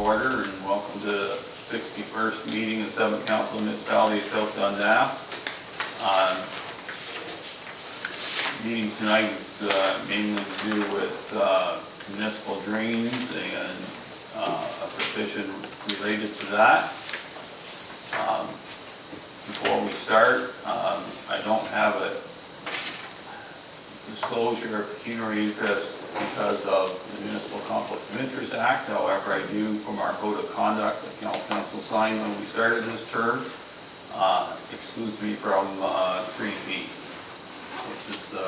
order, and welcome to the 61st meeting of 7th Council Municipality of South Dundas. Meeting tonight is mainly to do with municipal drains and a petition related to that. Before we start, I don't have a disclosure of pecuniary interest because of the Municipal Conflict of Interest Act. However, I do, from our code of conduct that council signed when we started this term, excludes me from 3B, which is the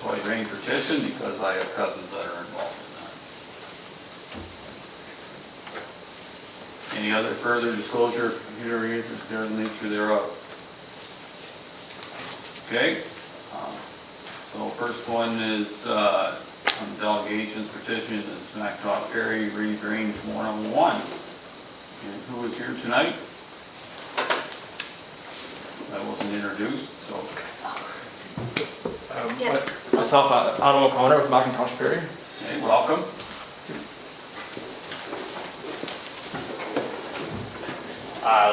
toy drain petition, because I have cousins that are involved in that. Any other further disclosure of pecuniary interest there in the nature thereof? Okay. So first one is on delegations petition and Smack Talk Area Re-Drainage 101. And who is here tonight? I wasn't introduced, so. Myself, Adam O'Connor with Macintosh Ferry. Hey, welcome.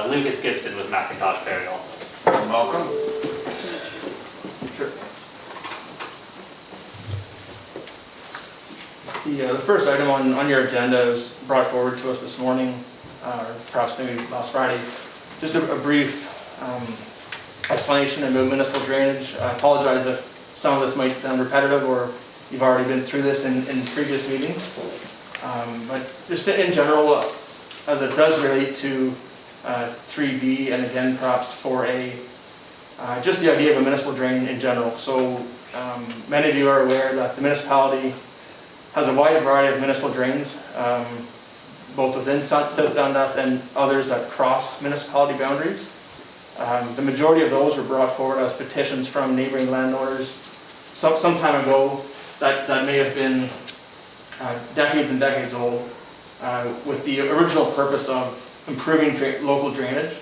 Lucas Gibson with Macintosh Ferry also. Welcome. Sure. The first item on your agenda was brought forward to us this morning, or perhaps maybe last Friday. Just a brief explanation about municipal drainage. I apologize if some of this might sound repetitive or you've already been through this in previous meetings. But just in general, as it does relate to 3B, and again perhaps for just the idea of a municipal drain in general. So many of you are aware that the municipality has a wide variety of municipal drains, both within South Dundas and others that cross municipality boundaries. The majority of those were brought forward as petitions from neighboring landowners some time ago that may have been decades and decades old, with the original purpose of improving local drainage.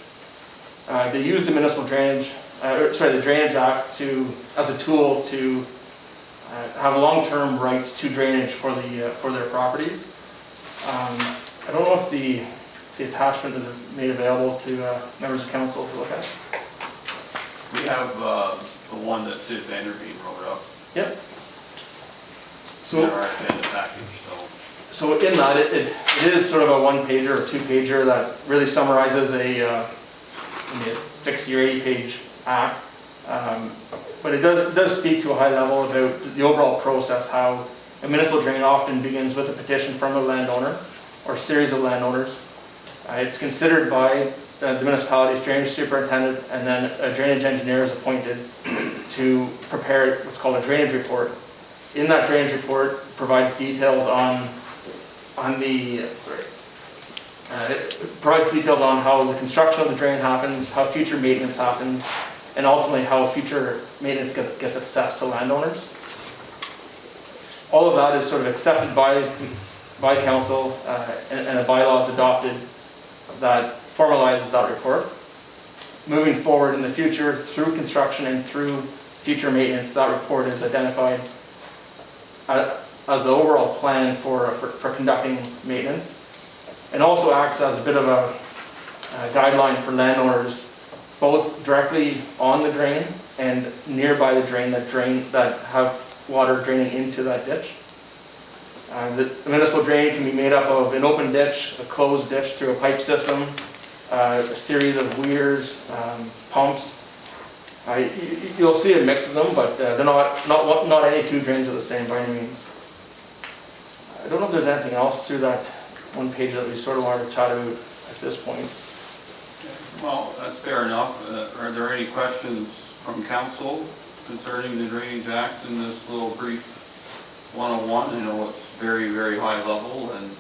They used the municipal drainage, the Drainage Act as a tool to have long-term rights to drainage for their properties. I don't know if the attachment is made available to members of council to look at. We have the one that Sid Vanderveen wrote up. Yep. So in our agenda package. So in that, it is sort of a one-pager or two-pager that really summarizes a 60 or 80-page act. But it does speak to a high level about the overall process, how a municipal drain often begins with a petition from a landowner or a series of landowners. It's considered by the municipality's drainage superintendent, and then a drainage engineer is appointed to prepare what's called a drainage report. In that drainage report, it provides details on how the construction of the drain happens, how future maintenance happens, and ultimately how future maintenance gets assessed to landowners. All of that is sort of accepted by council, and a bylaw is adopted that formalizes that report. Moving forward in the future, through construction and through future maintenance, that report is identified as the overall plan for conducting maintenance, and also acts as a bit of a guideline for landowners, both directly on the drain and nearby the drain that have water draining into that ditch. The municipal drain can be made up of an open ditch, a closed ditch through a pipe system, a series of weirs, pumps. You'll see a mix of them, but they're not any two drains are the same by any means. I don't know if there's anything else through that one page that we sort of wanted to chat about at this point. Well, that's fair enough. Are there any questions from council concerning the Drainage Act in this little brief 101? I know it's very, very high level, and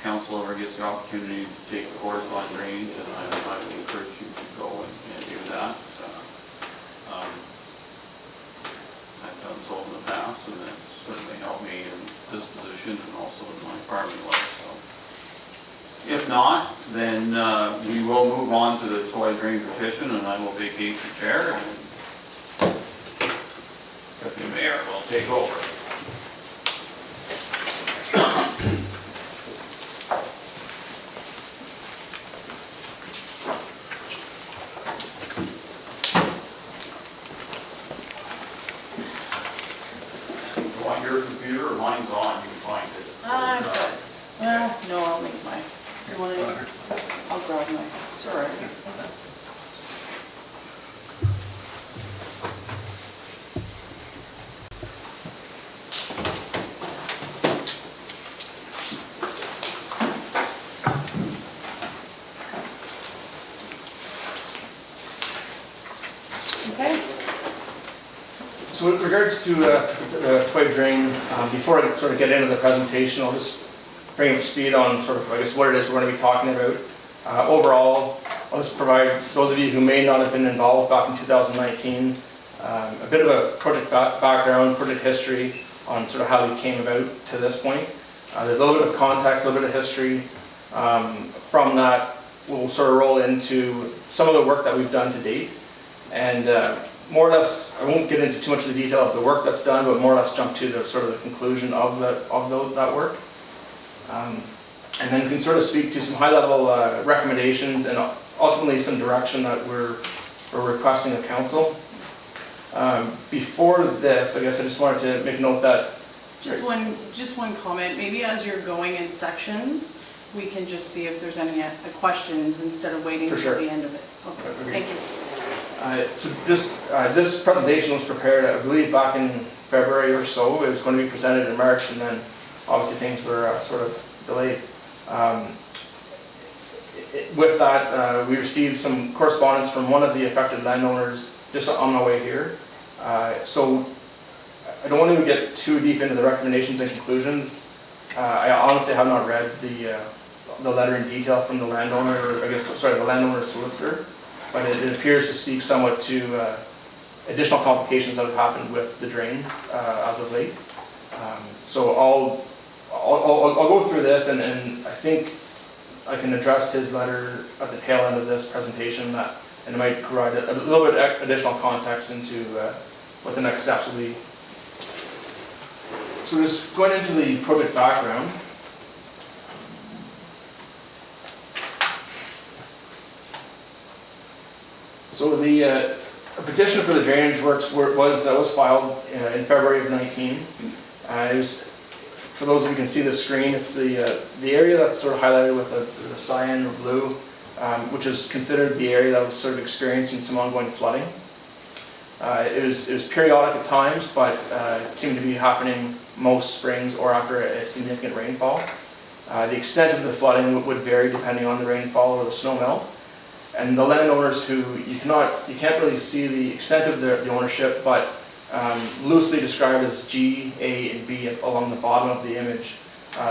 council ever gets the opportunity to take a course on drainage, and I would encourage you to go and do that. I've done so in the past, and it's certainly helped me in this position and also in my farming life. So, if not, then we will move on to the toy drain petition, and I will vacate the chair, and Deputy Mayor will take over. You want your computer or mine's on, you can find it. Well, no, I'll make mine. You want it? I'll grab mine. Sorry. Okay. So with regards to toy drain, before I sort of get into the presentation, I'll just bring up to speed on sort of, I guess, what it is we're going to be talking about. Overall, I'll just provide those of you who may not have been involved back in 2019 a bit of a project background, project history on sort of how we came about to this point. There's a little bit of context, a little bit of history. From that, we'll sort of roll into some of the work that we've done to date. And more or less, I won't get into too much of the detail of the work that's done, but more or less jump to the sort of the conclusion of that work. And then we can sort of speak to some high-level recommendations and ultimately some direction that we're requesting of council. Before this, I guess I just wanted to make note that Just one comment. Maybe as you're going in sections, we can just see if there's any questions instead of waiting For until sure. the end of it. Okay, Agreed. thank you. So just, this presentation was prepared, I believe, back in February or so. It was going to be presented in March, and then obviously things were sort of delayed. With that, we received some correspondence from one of the affected landowners just on my way here. So I don't want to get too deep into the recommendations and conclusions. I honestly have not read the letter in detail from the landowner, or I guess, sorry, the landowner's solicitor, but it appears to speak somewhat to additional complications that have happened with the drain as of late. So I'll go through this, and I think I can address his letter at the tail end of this presentation, and it might provide a little bit additional context into what the next steps will be. So just going into the project background. So the petition for the drainage works was filed in February of 19. It was, for those of you who can see the screen, it's the area that's sort of highlighted with the cyan or blue, which is considered the area that was sort of experiencing some ongoing flooding. It was periodic at times, but it seemed to be happening most springs or after a significant rainfall. The extent of the flooding would vary depending on the rainfall or the snow melt. And the landowners who you can't really see the extent of the ownership, but loosely described as G, A, and B along the bottom of the image.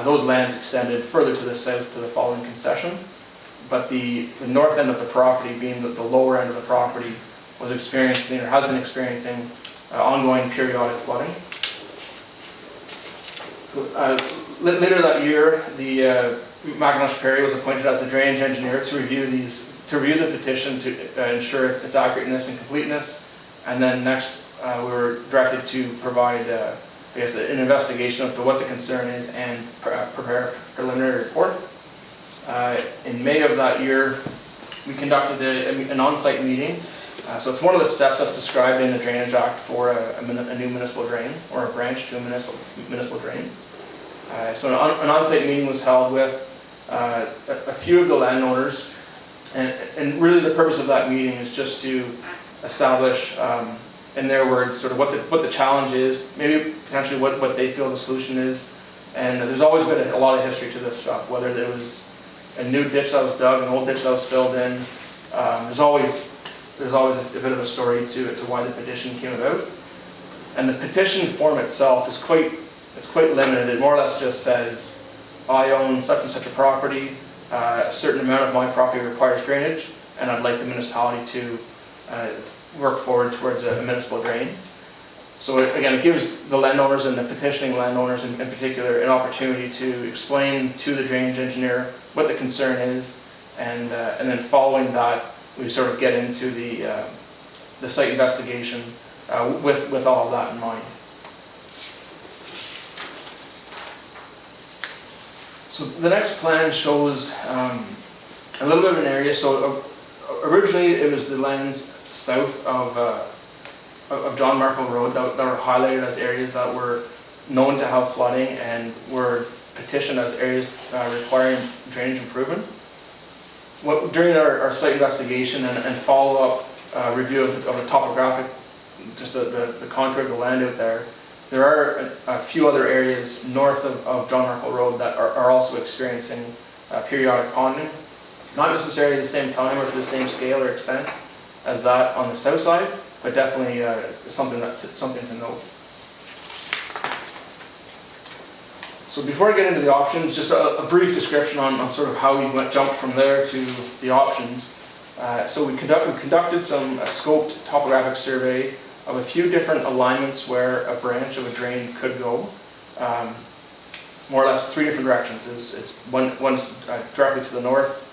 Those lands extended further to the south to the following concession, but the north end of the property, being the lower end of the property, was experiencing or has been experiencing ongoing periodic flooding. Later that year, the McIntosh Perry was appointed as the drainage engineer to review the petition to ensure its accurateness and completeness, and then next we were directed to provide, I guess, an investigation of what the concern is and prepare a preliminary report. In May of that year, we conducted an on-site meeting. So it's one of the steps that's described in the Drainage Act for a new municipal drain, or a branch to a municipal drain. So an on-site meeting was held with a few of the landowners, and really the purpose of that meeting is just to establish, in their words, sort of what the challenge is, maybe potentially what they feel the solution is. And there's always been a lot of history to this stuff, whether there was a new ditch that was dug, an old ditch that was filled in. There's always a bit of a story to why the petition came about. And the petition form itself is quite limited. It more or less just says, I own such and such a property, a certain amount of my property requires drainage, and I'd like the municipality to work forward towards a municipal drain. So again, it gives the landowners and the petitioning landowners in particular an opportunity to explain to the drainage engineer what the concern is, and then following that, we sort of get into the site investigation with all of that in mind. So the next plan shows a little bit of an area. So originally it was the lands south of John Markle Road that were highlighted as areas that were known to have flooding and were petitioned as areas requiring drainage improvement. During our site investigation and follow-up review of the topographic, just the contour of the land out there, there are a few other areas north of John Markle Road that are also experiencing periodic ponding. Not necessarily at the same time or to the same scale or extent as that on the south side, but definitely something to note. So before I get into the options, just a brief description on sort of how we jumped from there to the options. So we conducted a scoped topographic survey of a few different alignments where a branch of a drain could go. More or less 3 different directions. One's directly to the north,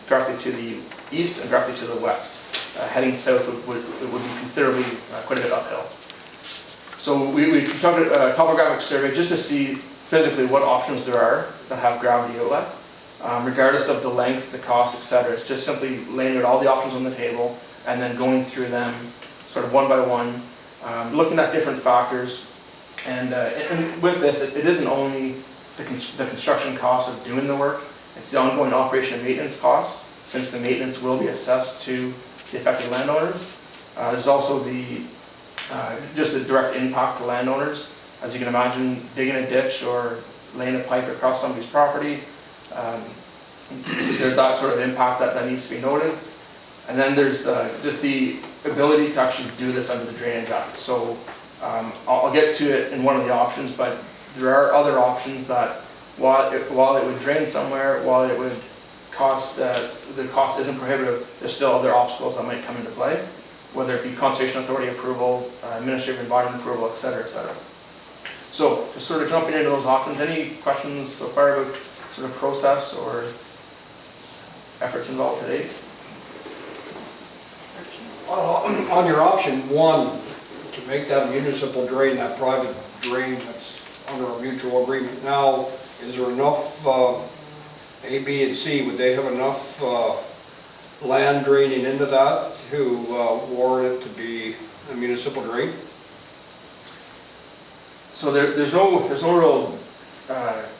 directly to the east, and directly to the west. Heading south would be considerably quite a bit uphill. So we conducted a topographic survey just to see physically what options there are that have gravity outlet, regardless of the length, the cost, etc. It's just simply laying out all the options on the table and then going through them sort of one by one, looking at different factors. And with this, it isn't only the construction cost of doing the work, it's the ongoing operation and maintenance costs, since the maintenance will be assessed to the affected landowners. There's also just the direct impact to landowners. As you can imagine, digging a ditch or laying a pipe across somebody's property, there's that sort of impact that needs to be noted. And then there's just the ability to actually do this under the Drainage Act. So I'll get to it in one of the options, but there are other options that while it would drain somewhere, while it would cost, the cost isn't prohibitive, there's still other obstacles that might come into play, whether it be Conservation Authority approval, Administrative Environment approval, etc., etc. So just sort of jumping into those options, any questions so far about sort of process or efforts involved today? On your option 1, to make that municipal drain, that private drain that's under a mutual agreement now, is there enough, A, B, and C, would they have enough land draining into that to warrant it to be a municipal drain? So there's no real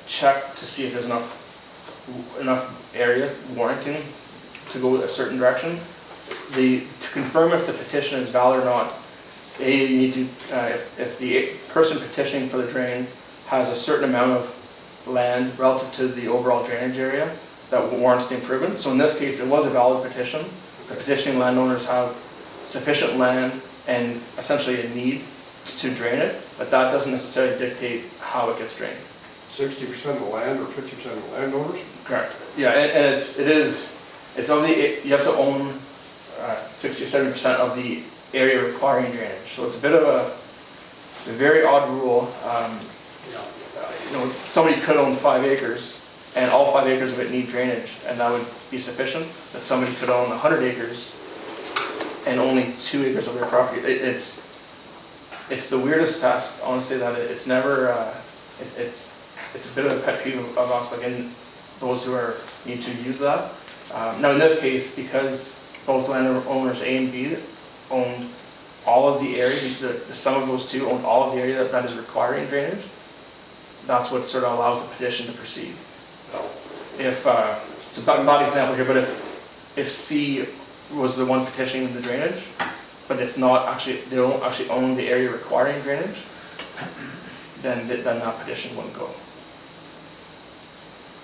check to see if there's enough area warranting to go a certain direction. To confirm if the petition is valid or not, you need to, if the person petitioning for the drain has a certain amount of land relative to the overall drainage area that warrants the improvement. So in this case, it was a valid petition. The petitioning landowners have sufficient land and essentially a need to drain it, but that doesn't necessarily dictate how it gets drained. 60% of the land or 50% of the landowners? Correct. Yeah, and it's of the, you have to own 60 or 70% of the area requiring drainage. So it's a bit of a very odd rule. Somebody could own 5 acres and all 5 acres of it need drainage, and that would be sufficient. But somebody could own 100 acres and only 2 acres of their property. It's the weirdest test, honestly, that it's never, it's a bit of a pet peeve of us, like in those who need to use that. Now in this case, because both landowners A and B owned all of the area, the sum of those two owned all of the area that is requiring drainage, that's what sort of allows the petition to proceed. If, it's a bad example here, but if C was the one petitioning the drainage, but it's not actually, they don't actually own the area requiring drainage, then that petition wouldn't go.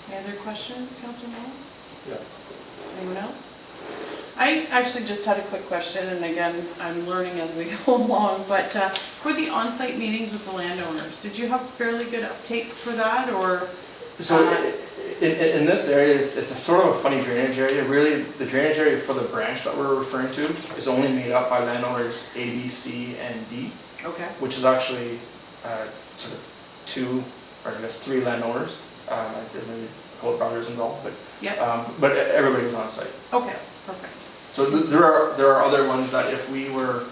Any other questions, Councilor Moore? Yeah. Anyone else? I actually just had a quick question, and again, I'm learning as we go along, but for the on-site meetings with the landowners, did you have fairly good uptake for that, or? So in this area, it's a sort of a funny drainage area. Really, the drainage area for the branch that we're referring to is only made up by landowners A, B, C, and D. Okay. Which is actually sort of 2, or I guess 3 landowners. There's maybe Gold Brothers involved, but yep. But everybody was on site. Okay, perfect. So there are other ones that if we were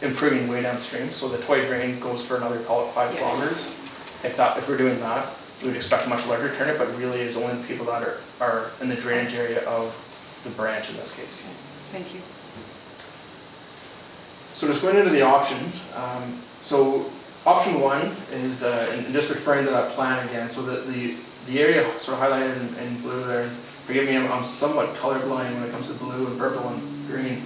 improving way downstream, so the toy drain goes for another, call it 5 kilometers. If we're doing that, we would expect a much larger turnout, but really is only the people that are in the drainage area of the branch in this case. Thank you. So just going into the options, so option one is, and just referring to that plan again, so that the area sort of highlighted in blue there, forgive me, I'm somewhat colorblind when it comes to blue and purple and green.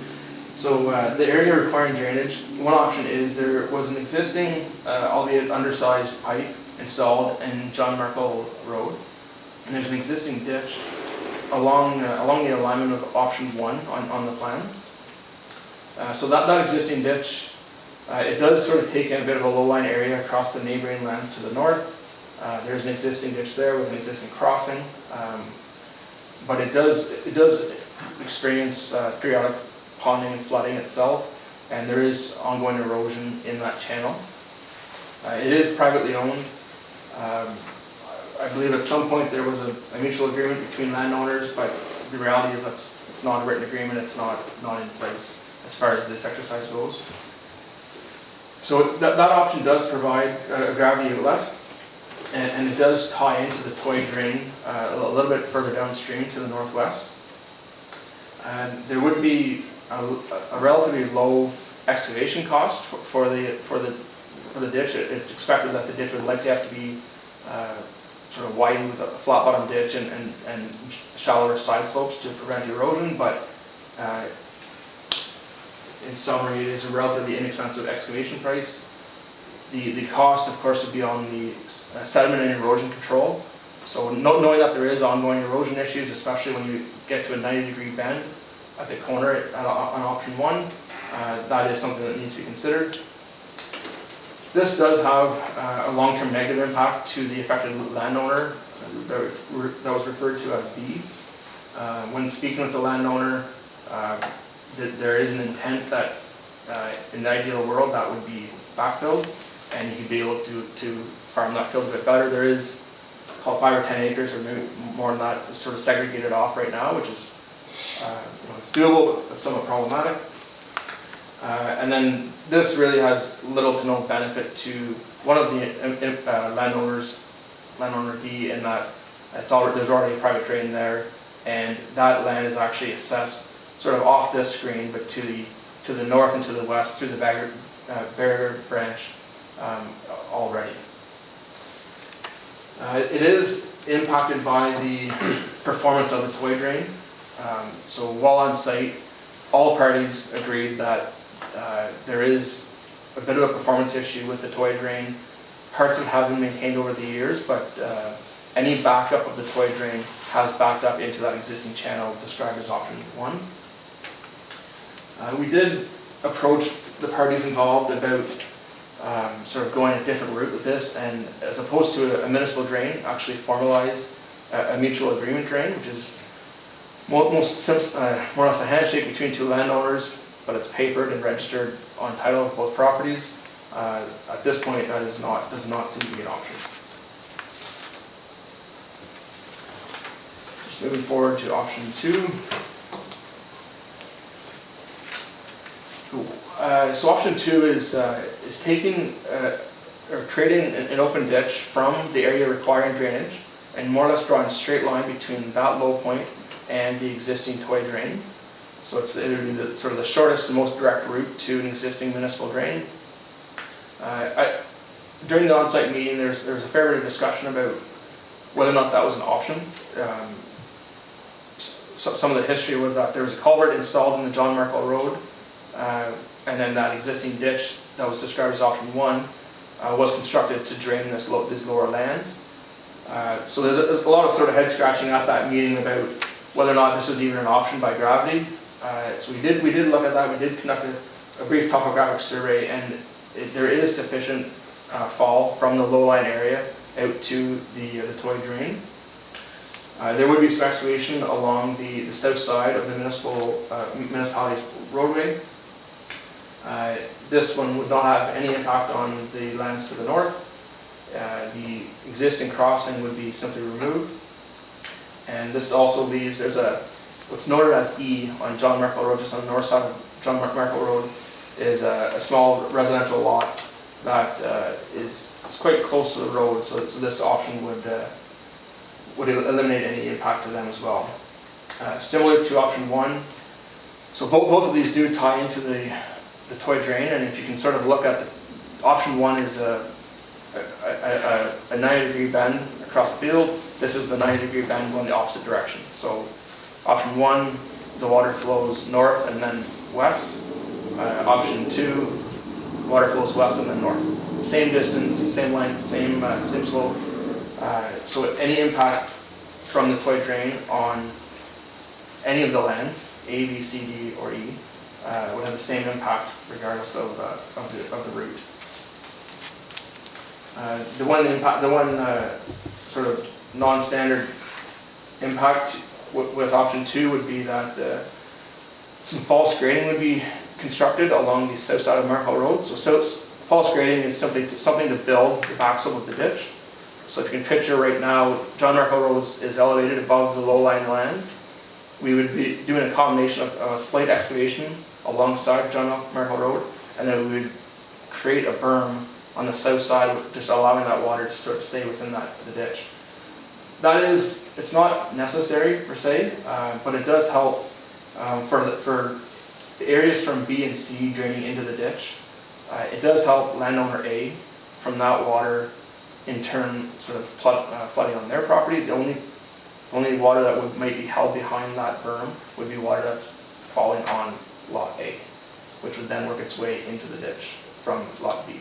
So the area requiring drainage, one option is there was an existing, albeit undersized pipe installed in John Markle Road, and there's an existing ditch along the alignment of option one on the plan. So that existing ditch, it does sort of take in a bit of a low-lying area across the neighboring lands to the north. There's an existing ditch there with an existing crossing, but it does experience periodic ponding and flooding itself, and there is ongoing erosion in that channel. It is privately owned. I believe at some point there was a mutual agreement between landowners, but the reality is it's not a written agreement, it's not in place as far as this exercise goes. So that option does provide a gravity outlet, and it does tie into the toy drain a little bit further downstream to the northwest. And there would be a relatively low excavation cost for the ditch. It's expected that the ditch would likely have to be sort of widened with a flat bottom ditch and shallower side slopes to prevent erosion, but in summary, it is a relatively inexpensive excavation price. The cost, of course, would be on the sediment and erosion control. So knowing that there is ongoing erosion issues, especially when you get to a 90-degree bend at the corner on option one, that is something that needs to be considered. This does have a long-term negative impact to the affected landowner that was referred to as D. When speaking with the landowner, there is an intent that in the ideal world that would be backfilled and he'd be able to farm that field a bit better. There is called 5 or 10 acres or maybe more than that sort of segregated off right now, which is it's doable but somewhat problematic. And then this really has little to no benefit to one of the landowner D, in that there's already a private drain there, and that land is actually assessed sort of off this screen, but to the north and to the west through the barrier branch already. It is impacted by the performance of the toy drain. So while on site, all parties agreed that there is a bit of a performance issue with the toy drain. Parts of it have been maintained over the years, but any backup of the toy drain has backed up into that existing channel described as option one. We did approach the parties involved about sort of going a different route with this, and as opposed to a municipal drain, actually formalize a mutual agreement drain, which is more or less a handshake between two landowners, but it's papered and registered on title of both properties. At this point, that does not seem to be an option. Just moving forward to option two. So option two is taking or creating an open ditch from the area requiring drainage and more or less drawing a straight line between that low point and the existing toy drain. So it would be sort of the shortest and most direct route to an existing municipal drain. During the on-site meeting, there was a fair bit of discussion about whether or not that was an option. Some of the history was that there was a culvert installed in the John Markle Road, and then that existing ditch that was described as option one was constructed to drain these lower lands. So there's a lot of sort of head scratching at that meeting about whether or not this was even an option by gravity. So we did look at that. We did conduct a brief topographic survey, and there is sufficient fall from the low-lying area out to the toy drain. There would be some excavation along the south side of the municipality's roadway. This one would not have any impact on the lands to the north. The existing crossing would be simply removed. And this also leaves, there's what's noted as E on John Markle Road, just on the north side of John Markle Road, is a small residential lot that is quite close to the road, so this option would eliminate any impact to them as well. Similar to option 1, so both of these do tie into the toy drain, and if you can sort of look at option 1 is a 90-degree bend across the field. This is the 90-degree bend going the opposite direction. So option 1, the water flows north and then west. Option 2, water flows west and then north. Same distance, same length, same slope. So any impact from the toy drain on any of the lands, A, B, C, D, or E, would have the same impact regardless of the route. The one sort of non-standard impact with option 2 would be that some false grading would be constructed along the south side of Municipal Road. So false grading is simply something to build the backslope of the ditch. So if you can picture right now, John Municipal Road is elevated above the low-lying lands. We would be doing a combination of a slight excavation alongside John Municipal Road, and then we would create a berm on the south side, just allowing that water to sort of stay within the ditch. It's not necessary per se, but it does help for the areas from B and C draining into the ditch. It does help landowner A from that water in turn sort of flooding on their property. The only water that might be held behind that berm would be water that's falling on lot A, which would then work its way into the ditch from lot B.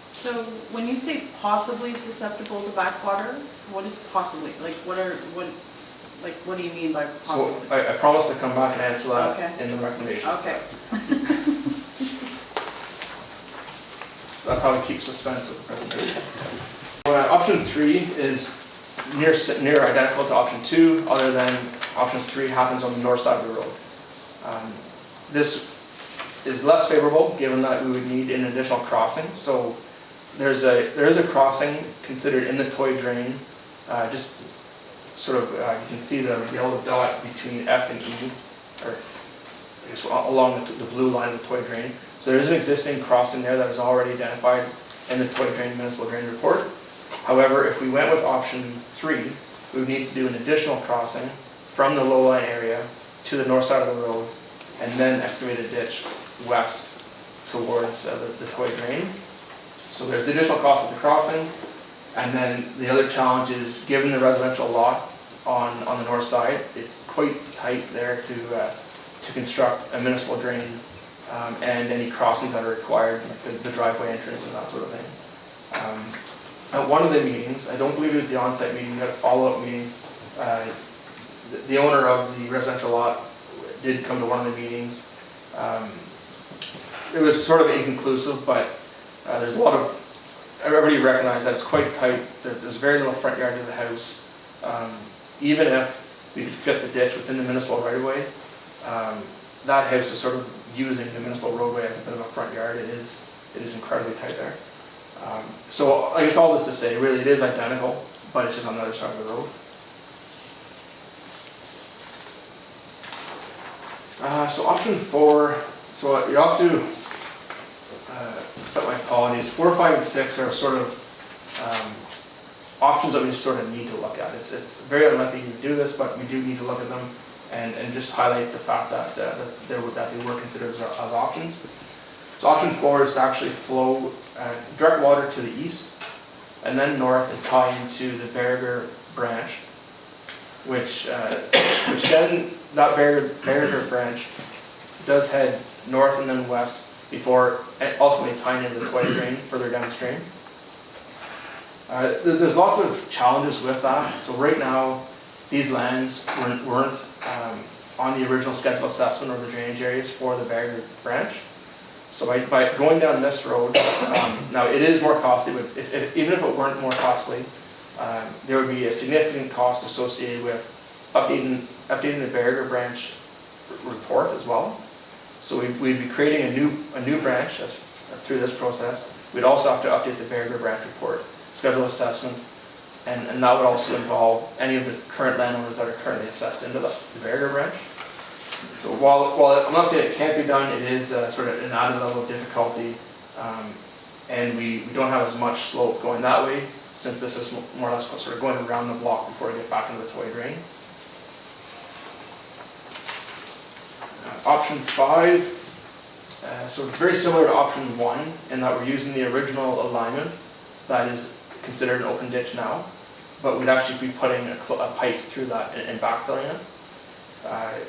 So when you say possibly susceptible to backwater, what is possibly? Like what do you mean by possibly? So I promise to come back and answer that Okay. in the recommendation. Okay. So that's how we keep suspense with the presentation. Option 3 is near identical to option 2, other than option 3 happens on the north side of the road. This is less favorable given that we would need an additional crossing. So there is a crossing considered in the toy drain, just sort of, you can see the yellow dot between F and E, or I guess along the blue line of the toy drain. So there is an existing crossing there that is already identified in the toy drain municipal drain report. However, if we went with option 3, we would need to do an additional crossing from the low-lying area to the north side of the road, and then excavate a ditch west towards the toy drain. So there's the additional cost of the crossing, and then the other challenge is, given the residential lot on the north side, it's quite tight there to construct a municipal drain and any crossings that are required, like the driveway entrance and that sort of thing. At one of the meetings, I don't believe it was the on-site meeting, we had a follow-up meeting. The owner of the residential lot did come to one of the meetings. It was sort of inconclusive, but there's a lot of, everybody recognized that it's quite tight. There's very little front yard to the house. Even if we could fit the ditch within the municipal right-of-way, that house is sort of using the municipal roadway as a bit of a front yard. It is incredibly tight there. So I guess all this to say, really it is identical, but it's just on the other side of the road. So option 4, so you have to set my apologies. 4, 5, and 6 are sort of options that we just sort of need to look at. It's very unlikely to do this, but we do need to look at them and just highlight the fact that they were considered as options. So option 4 is to actually flow direct water to the east and then north and tie into the Berger branch, which then that Berger branch does head north and then west before ultimately tying into the toy drain further downstream. There's lots of challenges with that. So right now, these lands weren't on the original schedule assessment or the drainage areas for the Berger branch. So by going down this road, now it is more costly, but even if it weren't more costly, there would be a significant cost associated with updating the Berger branch report as well. So we'd be creating a new branch through this process. We'd also have to update the Berger branch report, schedule assessment, and that would also involve any of the current landowners that are currently assessed into the Berger branch. So while I'm not saying it can't be done, it is sort of an added level of difficulty and we don't have as much slope going that way, since this is more or less sort of going around the block before we get back into the toy drain. Option 5, so it's very similar to option 1 in that we're using the original alignment that is considered an open ditch now, but we'd actually be putting a pipe through that and backfilling it.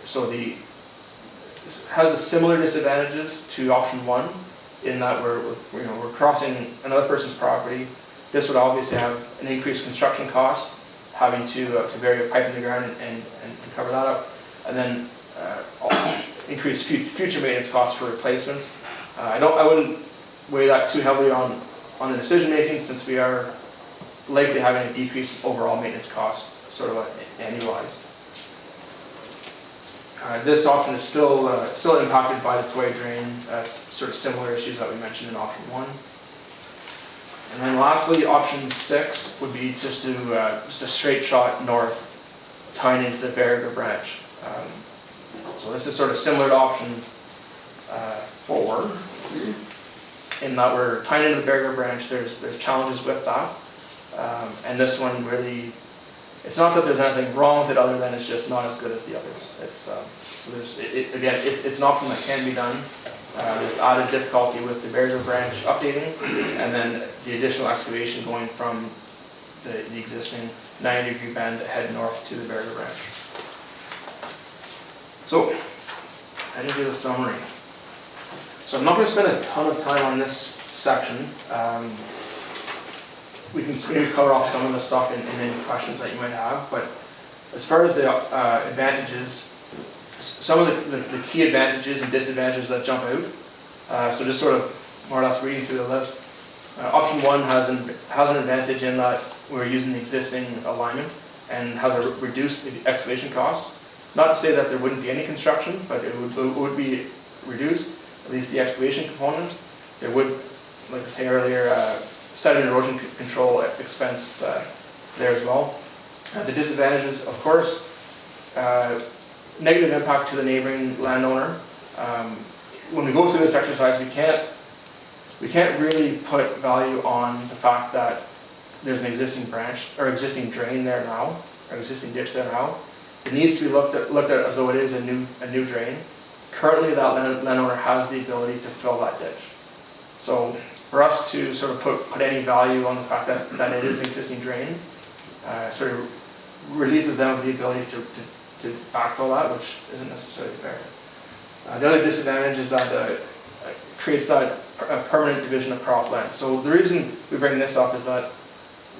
So this has a similar disadvantages to option 1 in that we're crossing another person's property. This would obviously have an increased construction cost, having to bury a pipe in the ground and cover that up, and then increased future maintenance costs for replacements. I wouldn't weigh that too heavily on the decision making, since we are likely having a decreased overall maintenance cost, sort of annualized. This option is still impacted by the toy drain, sort of similar issues that we mentioned in option 1. And then lastly, option 6 would be just a straight shot north, tying into the Barrier branch. So this is sort of similar to option 4, in that we're tying into the Barrier branch. There's challenges with that, and this one really, it's not that there's anything wrong with it, other than it's just not as good as the others. It's it's an option that can be done. There's added difficulty with the Barrier branch updating, and then the additional excavation going from the existing 90-degree bend to head north to the Barrier branch. So, I didn't do the summary. So I'm not going to spend a ton of time on this section. We can maybe cover off some of the stuff in any questions that you might have, but as far as the advantages, some of the key advantages and disadvantages that jump out. So just sort of more or less reading through the list. Option 1 has an advantage in that we're using the existing alignment and has a reduced excavation cost. Not to say that there wouldn't be any construction, but it would be reduced, at least the excavation component. There would, like I said earlier, sediment erosion control expense there as well. The disadvantages, of course, negative impact to the neighboring landowner. When we go through this exercise, we can't really put value on the fact that there's an existing branch or existing drain there now, or existing ditch there now. It needs to be looked at as though it is a new drain. Currently, that landowner has the ability to fill that ditch. So for us to sort of put any value on the fact that it is an existing drain, sort of releases them of the ability to backfill that, which isn't necessarily fair. The other disadvantage is that it creates that permanent division of cropland. So the reason we bring this up is that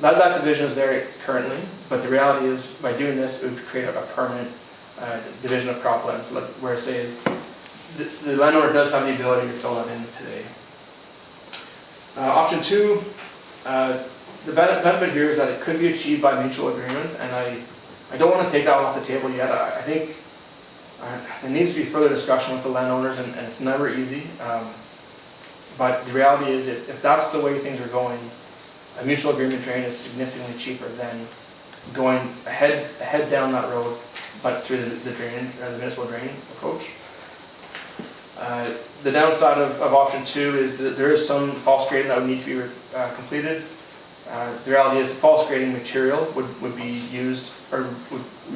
division is there currently, but the reality is by doing this, it would create a permanent division of croplands, where it says the landowner does have the ability to fill that in today. Option 2, the benefit here is that it could be achieved by mutual agreement, and I don't want to take that off the table yet. I think there needs to be further discussion with the landowners, and it's never easy. But the reality is, if that's the way things are going, a mutual agreement drain is significantly cheaper than going ahead down that road, but through the drain, or the municipal drain approach. The downside of option 2 is that there is some false grading that would need to be completed. The reality is the false grading material would be used, or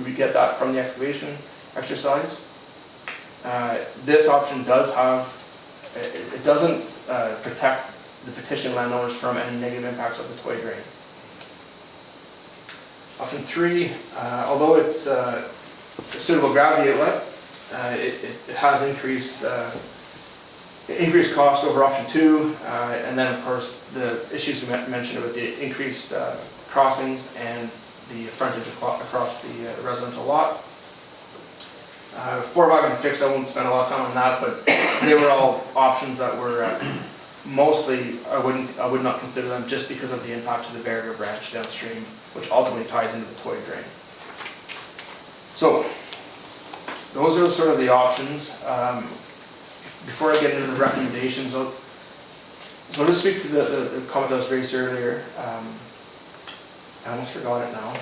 we get that from the excavation exercise. This option does have, it doesn't protect the petition landowners from any negative impacts of the toy drain. Option 3, although it's a suitable gravity outlet, it has increased cost over option 2, and then of course the issues we mentioned with the increased crossings and the frontage across the residential lot. 4, 5, and 6, I won't spend a lot of time on that, but they were all options that were mostly, I would not consider them, just because of the impact to the Barrier branch downstream, which ultimately ties into the toy drain. So those are sort of the options. Before I get into the recommendations, so I'll just speak to the comment that was raised earlier. I almost forgot it now.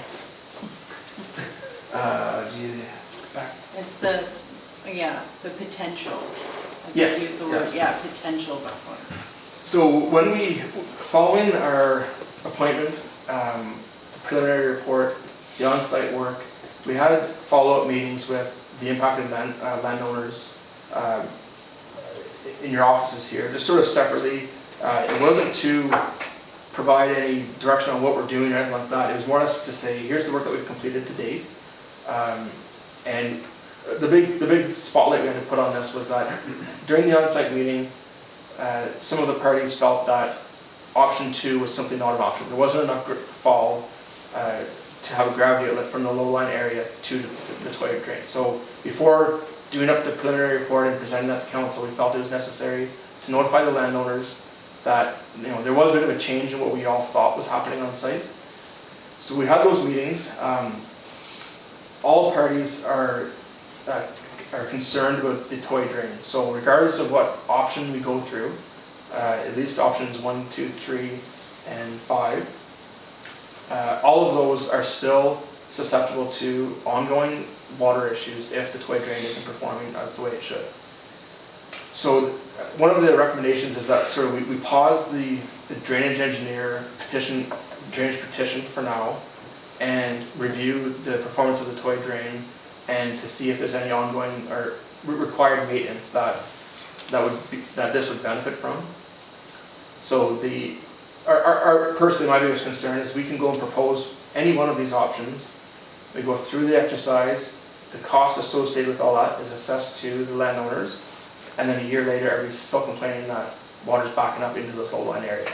It's the potential. I think Yes, you used the word, yes. potential buffer. So following our appointment, the preliminary report, the on-site work, we had follow-up meetings with the impacted landowners in your offices here, just sort of separately. It wasn't to provide any direction on what we're doing or anything like that. It was more or less to say, here's the work that we've completed to date. And the big spotlight we had to put on this was that during the on-site meeting, some of the parties felt that option 2 was simply not an option. There wasn't enough fall to have a gravity outlet from the low-lying area to the toilet drain. So before doing up the preliminary report and presenting that to council, we felt it was necessary to notify the landowners that there was a bit of a change in what we all thought was happening on site. So we had those meetings. All parties are concerned about the toy drain. So regardless of what option we go through, at least options 1, 2, 3, and 5, all of those are still susceptible to ongoing water issues if the toy drain isn't performing as the way it should. So one of the recommendations is that sort of we pause the drainage engineer drainage petition for now and review the performance of the toy drain and to see if there's any ongoing or required maintenance that this would benefit from. So personally my biggest concern is we can go and propose any one of these options. We go through the exercise, the cost associated with all that is assessed to the landowners, and then a year later everybody's still complaining that water's backing up into this low-lying area.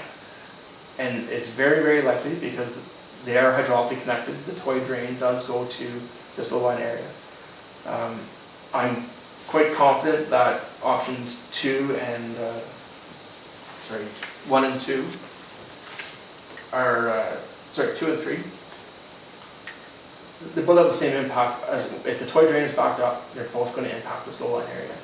And it's very, very likely because they are hydraulically connected, the toy drain does go to this low-lying area. I'm quite confident that options 1 and 2 are, 2 and 3, they both have the same impact. As if the toy drain is backed up, they're both going to impact this low-lying area.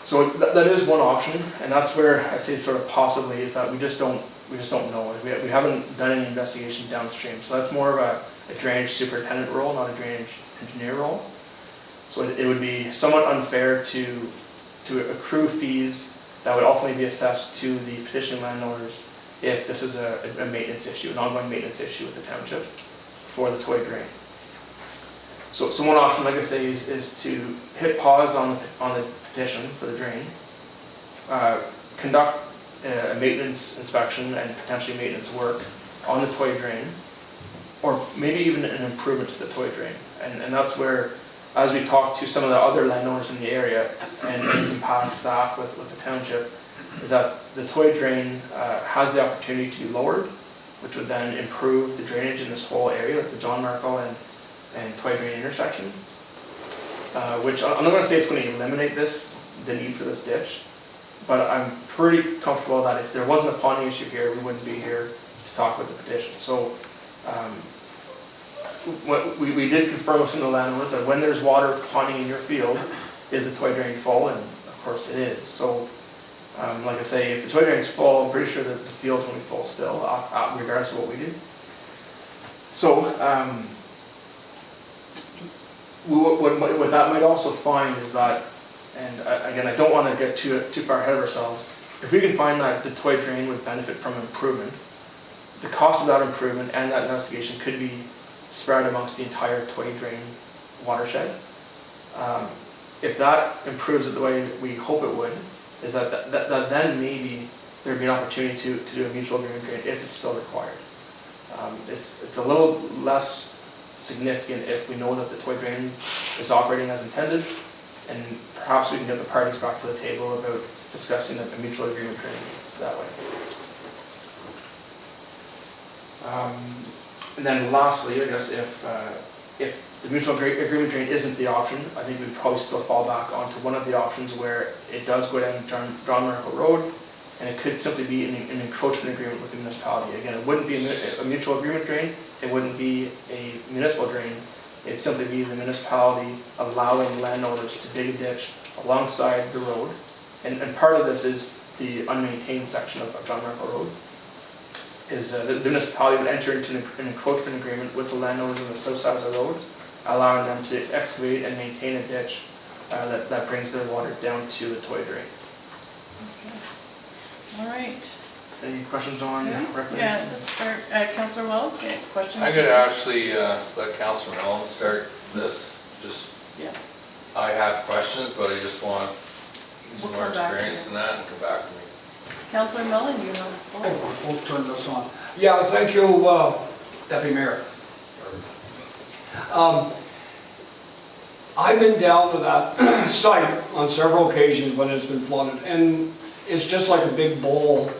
So that is one option, and that's where I say sort of possibly is that we just don't know. We haven't done any investigation downstream, so that's more of a drainage superintendent role, not a drainage engineer role. So it would be somewhat unfair to accrue fees that would ultimately be assessed to the petition landowners if this is a maintenance issue, an ongoing maintenance issue with the township for the toy drain. So one option, like I say, is to hit pause on the petition for the drain, conduct a maintenance inspection and potentially maintenance work on the toy drain, or maybe even an improvement to the toy drain. And that's where, as we talk to some of the other landowners in the area and some past staff with the township, is that the toy drain has the opportunity to be lowered, which would then improve the drainage in this whole area, like the John Marco and toy drain intersection. Which I'm not going to say it's going to eliminate the need for this ditch, but I'm pretty comfortable that if there wasn't a ponding issue here, we wouldn't be here to talk about the petition. So what we did confirm with some of the landowners that when there's water ponding in your field, is the toy drain full? And of course it is. So like I say, if the toy drain is full, I'm pretty sure that the field's going to be full still, regardless of what we do. So what that might also find is that, and again, I don't want to get too far ahead of ourselves, if we can find that the toy drain would benefit from improvement, the cost of that improvement and that investigation could be spread amongst the entire toy drain watershed. If that improves it the way we hope it would, is that then maybe there'd be an opportunity to do a mutual agreement drain if it's still required. It's a little less significant if we know that the toy drain is operating as intended, and perhaps we can get the parties back to the table about discussing a mutual agreement drain that way. And then lastly, I guess if the mutual agreement drain isn't the option, I think we'd probably still fall back onto one of the options where it does go down John Marco Road, and it could simply be an encroachment agreement with the municipality. Again, it wouldn't be a mutual agreement drain, it wouldn't be a municipal drain, it'd simply be the municipality allowing landowners to dig a ditch alongside the road. And part of this is the unmaintained section of John Marco Road. Is the municipality would enter into an encroachment agreement with the landowners on the south side of the road, allowing them to excavate and maintain a ditch that brings their water down to the toy drain. All right. Any questions on Yeah, recommendation? let's start, Councillor Wells, okay, questions? I'm gonna actually let Councilor Mellon start this. Just, Yeah. I have questions, but I just want, he's We'll more come back to experienced you. than that and come back to me. Councillor Mellon, you have the floor. We'll turn this on. Yeah, thank you, Deputy Mayor. I've been down to that site on several occasions when it's been flooded, and it's just like a big bowl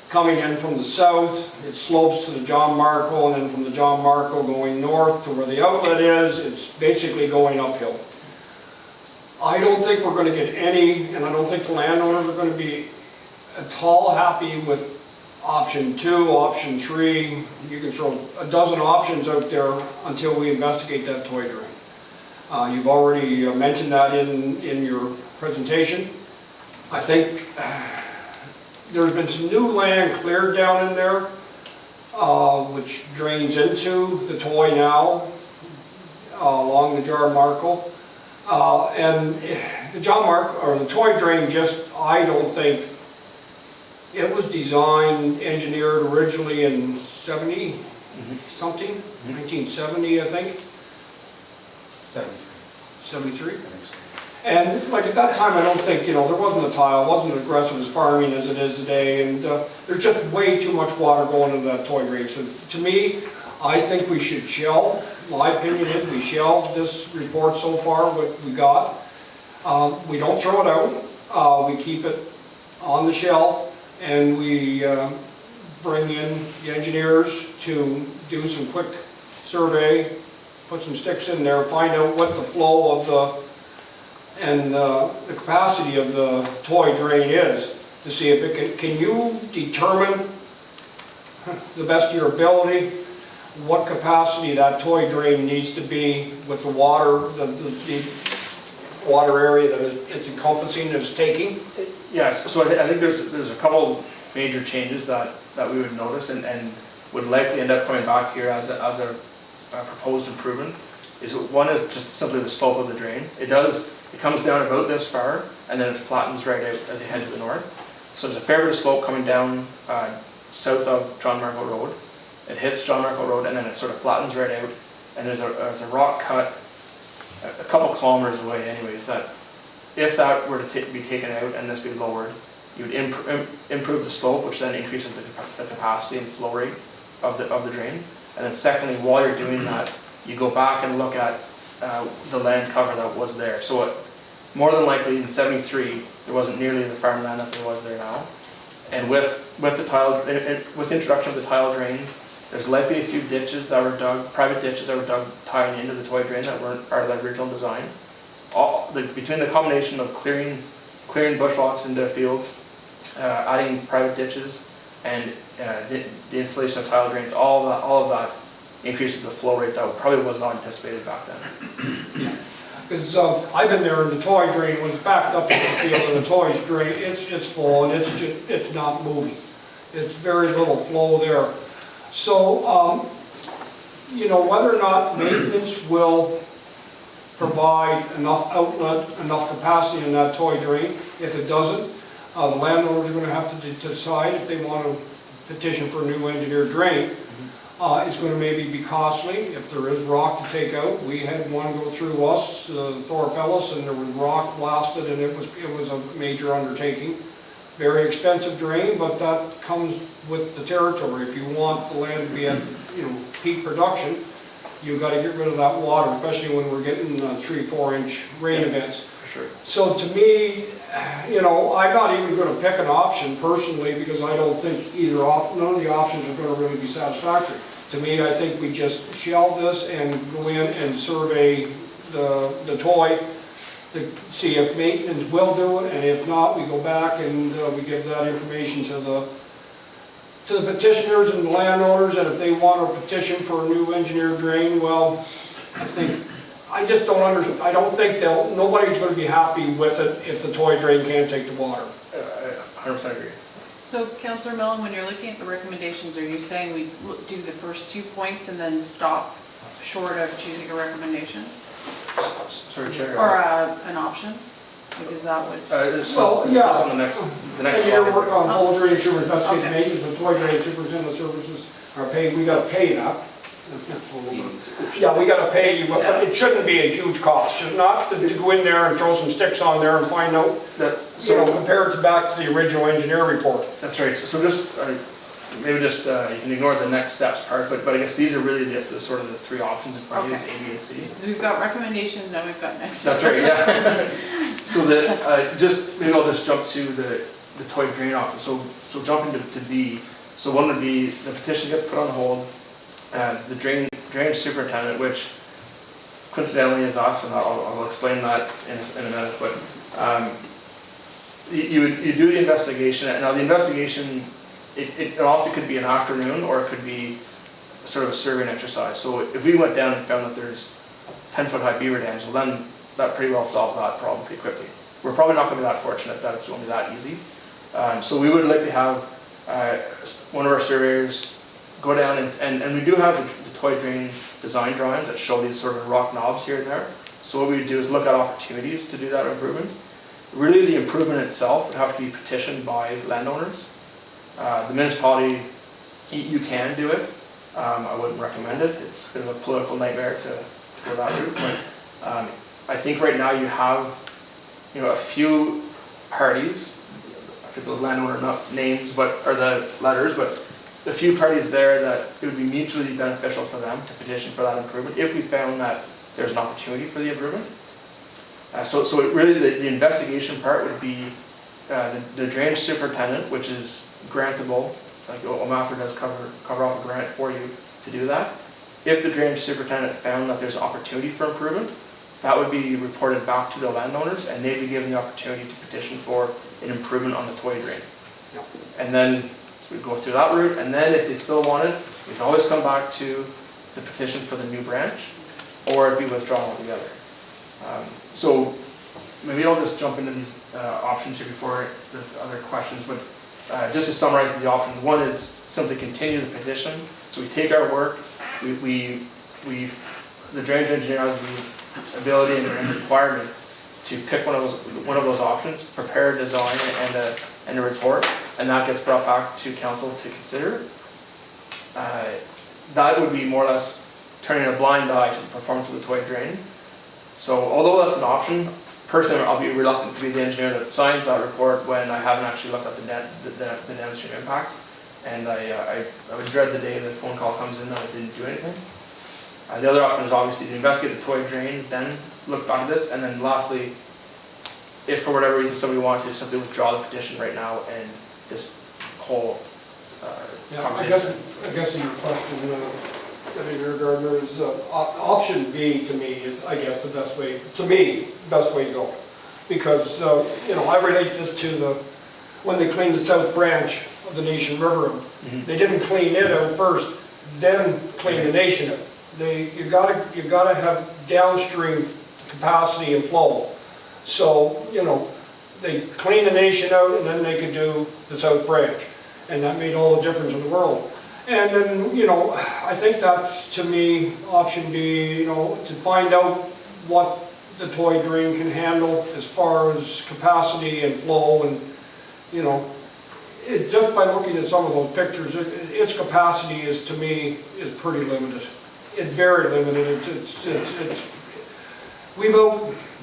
coming in from the south. It slopes to the John Marco, and then from the John Marco going north to where the outlet is, it's basically going uphill. I don't think we're gonna get any, and I don't think the landowners are gonna be at all happy with option 2, option 3. You can throw a dozen options out there until we investigate that toy drain. You've already mentioned that in your presentation. I think there's been some new land cleared down in there, which drains into the toy now, along the John Marco. And the John Marco, or the toy drain, just, I don't think, it was designed, engineered originally in 70 something, 1970, I think. 73? And like at that time, I don't think, there wasn't a tile, wasn't as aggressive as farming as it is today, and there's just way too much water going into that toy drain. So to me, I think we should shelve, my opinion is we shelve this report so far, what we got. We don't throw it out, we keep it on the shelf, and we bring in the engineers to do some quick survey, put some sticks in there, find out what the flow of the capacity of the toy drain is, to see if it can you determine the best of your ability what capacity that toy drain needs to be with the water, the water area that it's encompassing, that it's taking? Yes, so I think there's a couple major changes that we would notice and would likely end up coming back here as a proposed improvement. One is just simply the slope of the drain. It comes down about this far, and then it flattens right out as you head to the north. So there's a fair bit of slope coming down south of John Marco Road. It hits John Marco Road, and then it sort of flattens right out. And there's a rock cut a couple kilometers away anyways, that if that were to be taken out and this be lowered, you would improve the slope, which then increases the capacity and flow rate of the drain. And then secondly, while you're doing that, you go back and look at the land cover that was there. So more than likely in 73, there wasn't nearly the farmland that there was there now. And with the introduction of the tile drains, there's likely a few ditches that were dug, private ditches that were dug tying into the toy drain that weren't part of the original design. Between the combination of clearing bush lots into fields, adding private ditches, and the installation of tile drains, all of that increases the flow rate that probably was not anticipated back then. Because I've been there, and the toy drain, when it's backed up in the field and the toy's drain, it's full, and it's not moving. It's very little flow there. So, whether or not maintenance will provide enough outlet, enough capacity in that toy drain, if it doesn't, the landowners are going to have to decide if they want to petition for a new engineered drain. It's going to maybe be costly if there is rock to take out. We had one go through us, Thorpe Ellis, and there was rock blasted, and it was a major undertaking. Very expensive drain, but that comes with the territory. If you want the land to be at peak production, you've got to get rid of that water, especially when we're getting 3-4 inch rain events. For sure. So to me, I'm not even going to pick an option personally, because I don't think none of the options are going to really be satisfactory. To me, I think we just shelve this and go in and survey the toy to see if maintenance will do it, and if not, we go back and we give that information to the petitioners and the landowners, and if they want to petition for a new engineered drain, well, I just don't understand. I don't think nobody's going to be happy with it if the toy drain can't take the water. I 100% agree. So, Councillor Mellon, when you're looking at the recommendations, are you saying we do the first 2 points and then stop short of choosing a recommendation? Sorry, Chair. Or an option? because that would, So, yeah. just on the next Engineer slide. work on whole drainage sewer investigation Okay. maintenance and toy drainage superintendent services are paid, we gotta pay that. Yeah, we gotta pay you, but it shouldn't be a huge cost, should not to go in there and throw some sticks on there and find out, compare it back to the original engineer report. That's right, so just, maybe just, you can ignore the next steps part, but I guess these are really the sort of the three options in front of you, is Okay. A, B, and C. because we've got recommendations, now we've got next. That's right, yeah. So maybe I'll just jump to the toy drain option, so jumping to B, so one would be the petition gets put on hold, the drainage superintendent, which coincidentally is us, and I'll explain that in a minute, but you do the investigation, and now the investigation, it also could be an afternoon, or it could be sort of a surveying exercise. So if we went down and found that there's 10-foot high beaver dams, well then that pretty well solves that problem pretty quickly. We're probably not going to be that fortunate that it's only that easy. So we would likely have one of our surveyors go down and we do have the toy drain design drawings that show these sort of rock knobs here and there. So what we would do is look at opportunities to do that improvement. Really the improvement itself would have to be petitioned by landowners. The municipality, you can do it. I wouldn't recommend it. It's a bit of a political nightmare to go that route. But I think right now you have, a few parties. I forget those landowner names, or the letters, but a few parties there that it would be mutually beneficial for them to petition for that improvement if we found that there's an opportunity for the improvement. So really the investigation part would be the drainage superintendent, which is grantable, like OMAFR does cover off a grant for you to do that. If the drainage superintendent found that there's opportunity for improvement, that would be reported back to the landowners, and they'd be given the opportunity to petition for an improvement on the toy drain. Yep. And then so we'd go through that route, and then if they still wanted, we can always come back to the petition for the new branch, or it'd be withdrawn altogether. So maybe I'll just jump into these options here before the other questions, but just to summarize the options, one is simply continue the petition. So we take our work, the drainage engineer has the ability and requirement to pick one of those options, prepare a design and a report, and that gets brought back to council to consider. That would be more or less turning a blind eye to the performance of the toy drain. So although that's an option, personally I'll be reluctant to be the engineer that signs that report when I haven't actually looked at the downstream impacts, and I would dread the day the phone call comes in that I didn't do anything. The other option is obviously to investigate the toy drain, then look back at this, and then lastly, if for whatever reason somebody wanted to simply withdraw the petition right now and this whole Yeah, conversation. I guess in your question, Engineer Gardner, is option B to me is, I guess, the best way, best way to go. Because, I relate this to when they cleaned the south branch of the Nation River. They didn't clean it out first, then clean the Nation out. You gotta have downstream capacity and flow. So, they cleaned the Nation out and then they could do the south branch. And that made all the difference in the world. And then, I think that's, to me, option B, to find out what the toy drain can handle as far as capacity and flow, and, just by looking at some of those pictures, its capacity is, to me, is pretty limited. It's very limited.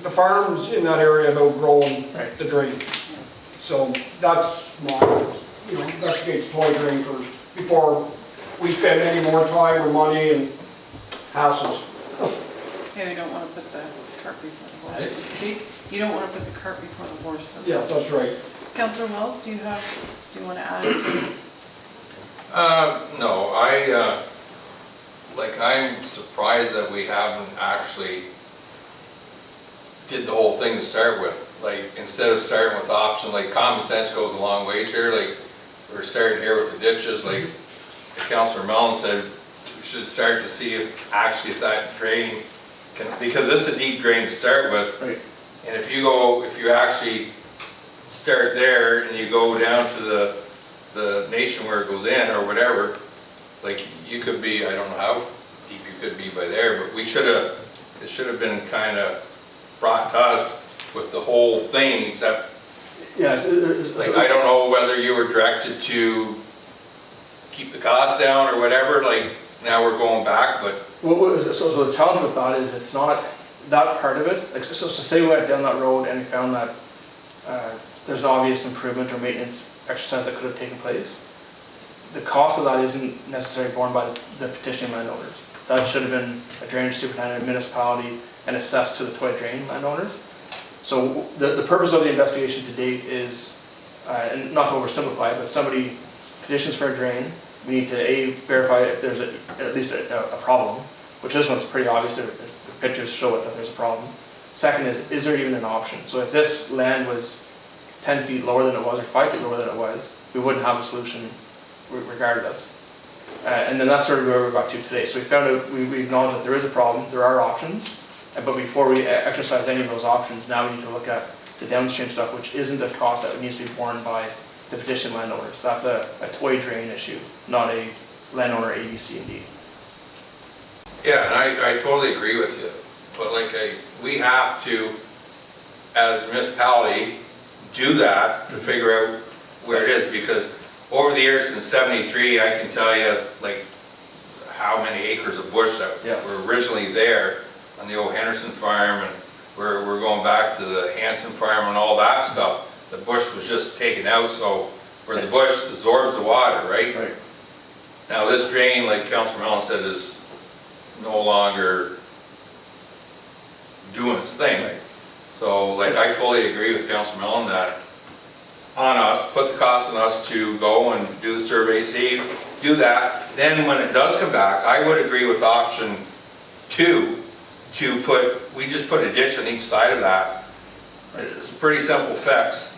The farms in that area have outgrown the drain. So that's investigate the toy drain first, before we spend any more time or money and hassles. Okay, we don't want to put the cart before the horse. You don't want to put the cart before the horse. So. Yeah, that's right. Councillor Wells, do you want to add? No, I'm surprised that we haven't actually did the whole thing to start with. Like, instead of starting with option, like, common sense goes a long ways here. Like, we're starting here with the ditches, like Councillor Mellon said, we should start to see if that drain can, because it's a deep drain to start with. Right. And if you actually start there and you go down to the Nation where it goes in or whatever, like, you could be, I don't know how deep you could be by there, but it should have been kind of brought to us with the whole thing, except, Yeah, like, I don't know whether you were directed to keep the cost down or whatever, like, now we're going back, but, so the challenge with that is it's not that part of it. Like, so say we went down that road and we found that there's an obvious improvement or maintenance exercise that could have taken place. The cost of that isn't necessarily borne by the petitioning landowners. That should have been a drainage superintendent, municipality, and assessed to the toy drain landowners. So the purpose of the investigation to date is, and not to oversimplify it, but somebody petitions for a drain. We need to verify if there's at least a problem, which this one's pretty obvious. The pictures show it that there's a problem. Second is there even an option? So if this land was 10 feet lower than it was or 5 feet lower than it was, we wouldn't have a solution regardless. And then that's sort of where we got to today. So we found out, we acknowledge that there is a problem, there are options, but before we exercise any of those options, now we need to look at the downstream stuff, which isn't a cost that needs to be borne by the petition landowners. That's a toy drain issue, not a landowner A, B, C, and D. yeah, and I totally agree with you. But like, we have to, as a municipality, do that to figure out where it is, because over the years since '73, I can tell you, like, how many acres of bush that were originally there on the old Henderson farm, and we're going back to the Hanson farm and all that stuff. The bush was just taken out, so where the bush absorbs the water, right? Right. Now this drain, like Councillor Mellon said, is no longer doing its thing. Right. So, like, I fully agree with Councillor Mellon that on us, put the cost on us to go and do the survey, see, do that. Then when it does come back, I would agree with option 2 to we just put a ditch on each side of that. It's a pretty simple fix.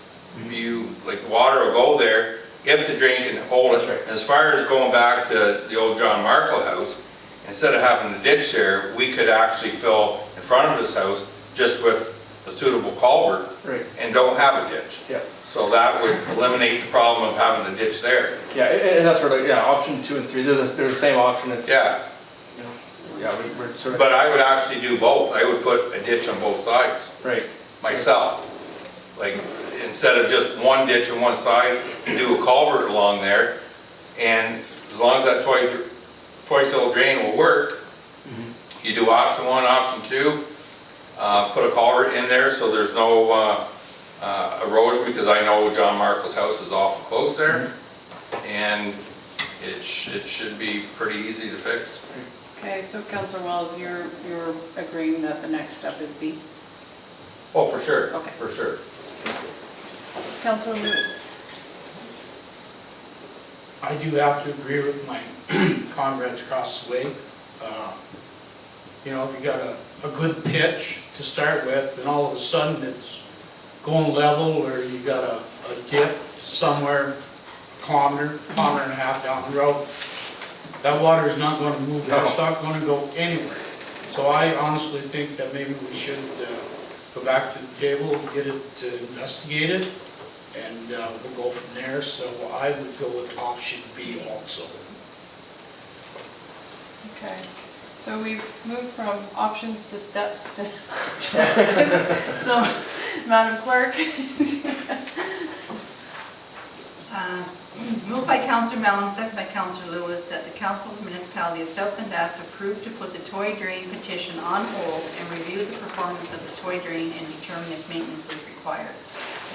Like, water will go there if the drain can hold it. Right. As far as going back to the old John Markle house, instead of having a ditch there, we could actually fill in front of his house just with a suitable culvert. Right. And don't have a ditch. Yeah. So that would eliminate the problem of having the ditch there. Yeah, and that's where, like, option 2 and 3, they're the same option. It's, Yeah, you know, we're sort of. but I would actually do both. I would put a ditch on both sides Right. myself. Like, instead of just one ditch on one side, do a culvert along there. And as long as that twice hill drain will work, you do option 1, option 2, put a culvert in there so there's no erosion, because I know John Markle's house is awful close there, and it should be pretty easy to fix. Okay, so Councillor Wells, you're agreeing that the next step is B? Oh, for sure. Okay. For sure. Councillor Lewis? I do have to agree with my comrades across the way. You know, if you got a good pitch to start with, then all of a sudden it's going level, or you got a dip somewhere, kilometer and a half down the road, that water is not going to move, that's not going to go anywhere. So I honestly think that maybe we should go back to the table, get it investigated, and we'll go from there. So I would go with option B also. Okay, so we've moved from options to steps to, so, Madam Clerk? Moved by Councillor Mellon, second by Councillor Lewis, that the Council of the Municipality of South Dundas approve to put the toy drain petition on hold and review the performance of the toy drain and determine if maintenance is required.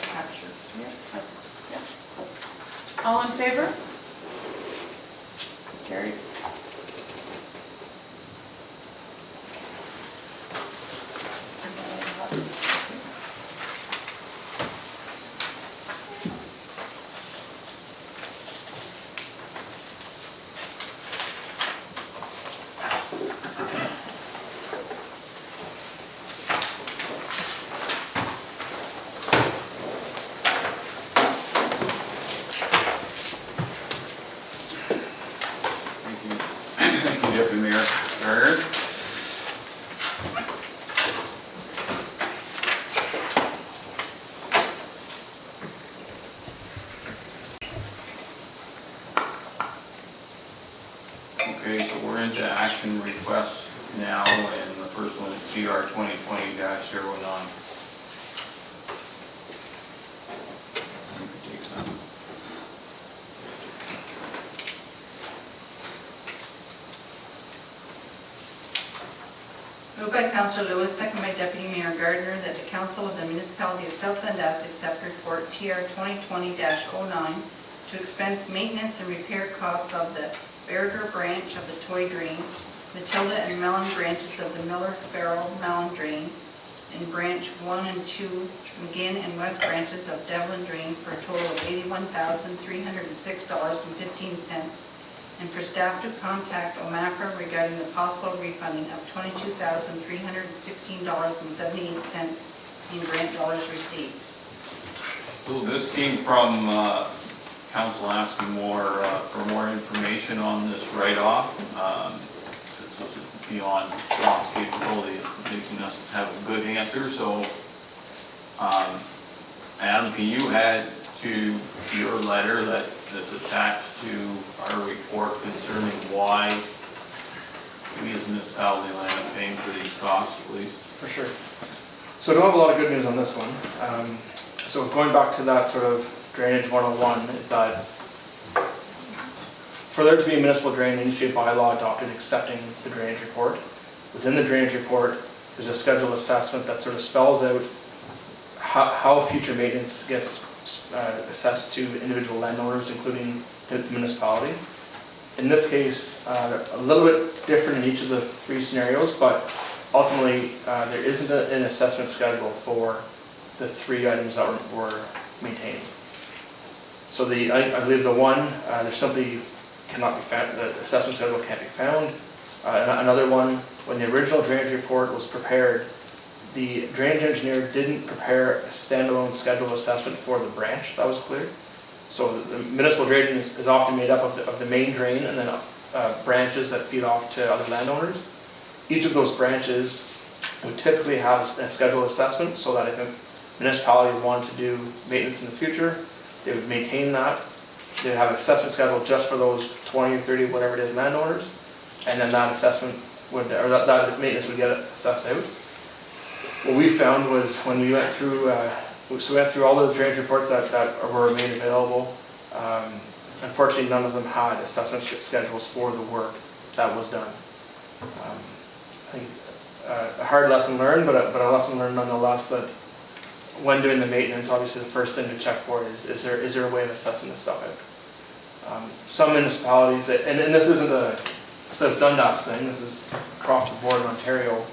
Capture. Yeah. All in favor? Carried. Thank you, Deputy Mayor Gardner. Okay, so we're into action requests now, and the first one is GR 2020-09. Moved by Councillor Lewis, second by Deputy Mayor Gardner, that the Council of the Municipality of South Dundas accept report TR 2020-09 to expense maintenance and repair costs of the Berger branch of the Toy Drain, Matilda and Mellon branches of the Miller-Farrell Mellon Drain, and branch 1 and 2, McGinn and West branches of Devlin Drain for a total of $81,306.15, and for staff to contact OMAFRA regarding the possible refunding of $22,316.78 in grant dollars received. So this came from council asking for more information on this write-off. So it's beyond John's capability of making us have a good answer. So, Adam, can you add to your letter that's attached to our report concerning why we as a municipality land up paying for these costs, please? For sure. So I don't have a lot of good news on this one. So going back to that sort of drainage 101 is that for there to be a municipal drain, there needs to be a bylaw adopted accepting the drainage report. Within the drainage report, there's a scheduled assessment that sort of spells out how future maintenance gets assessed to individual landowners, including the municipality. In this case, a little bit different in each of the three scenarios, but ultimately there isn't an assessment schedule for the three items that were maintained. So I believe the one, there simply cannot be found, the assessment schedule can't be found. Another one, when the original drainage report was prepared, the drainage engineer didn't prepare a standalone schedule assessment for the branch that was cleared. So the municipal drainage is often made up of the main drain and then branches that feed off to other landowners. Each of those branches would typically have a scheduled assessment so that if a municipality wanted to do maintenance in the future, they would maintain that. They would have an assessment schedule just for those 20 or 30, whatever it is, landowners, and then that assessment would, or that maintenance would get assessed out. What we found was when we went through, all the drainage reports that were made available, unfortunately none of them had assessment schedules for the work that was done. I think it's a hard lesson learned, but a lesson learned nonetheless that when doing the maintenance, obviously the first thing to check for is there a way of assessing this stuff out? Some municipalities, and this isn't a South Dundas thing, this is across the board in Ontario.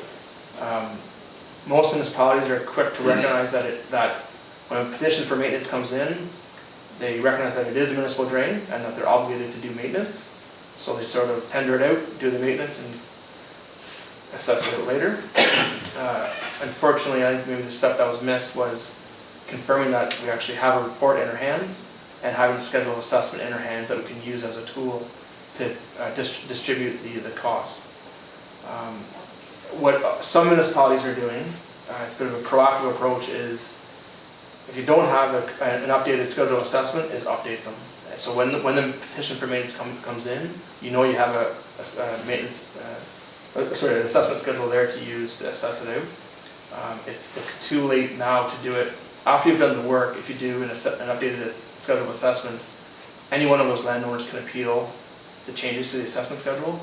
Most municipalities are quick to recognize that when a petition for maintenance comes in, they recognize that it is a municipal drain and that they're obligated to do maintenance. So they sort of tender it out, do the maintenance, and assess it out later. Unfortunately, I think maybe the step that was missed was confirming that we actually have a report in our hands and having a scheduled assessment in our hands that we can use as a tool to distribute the costs. What some municipalities are doing, it's a bit of a proactive approach, is if you don't have an updated scheduled assessment, is update them. So when the petition for maintenance comes in, you know you have a maintenance, an assessment schedule there to use to assess it out. It's too late now to do it. After you've done the work, if you do an updated scheduled assessment, any one of those landowners can appeal the changes to the assessment schedule,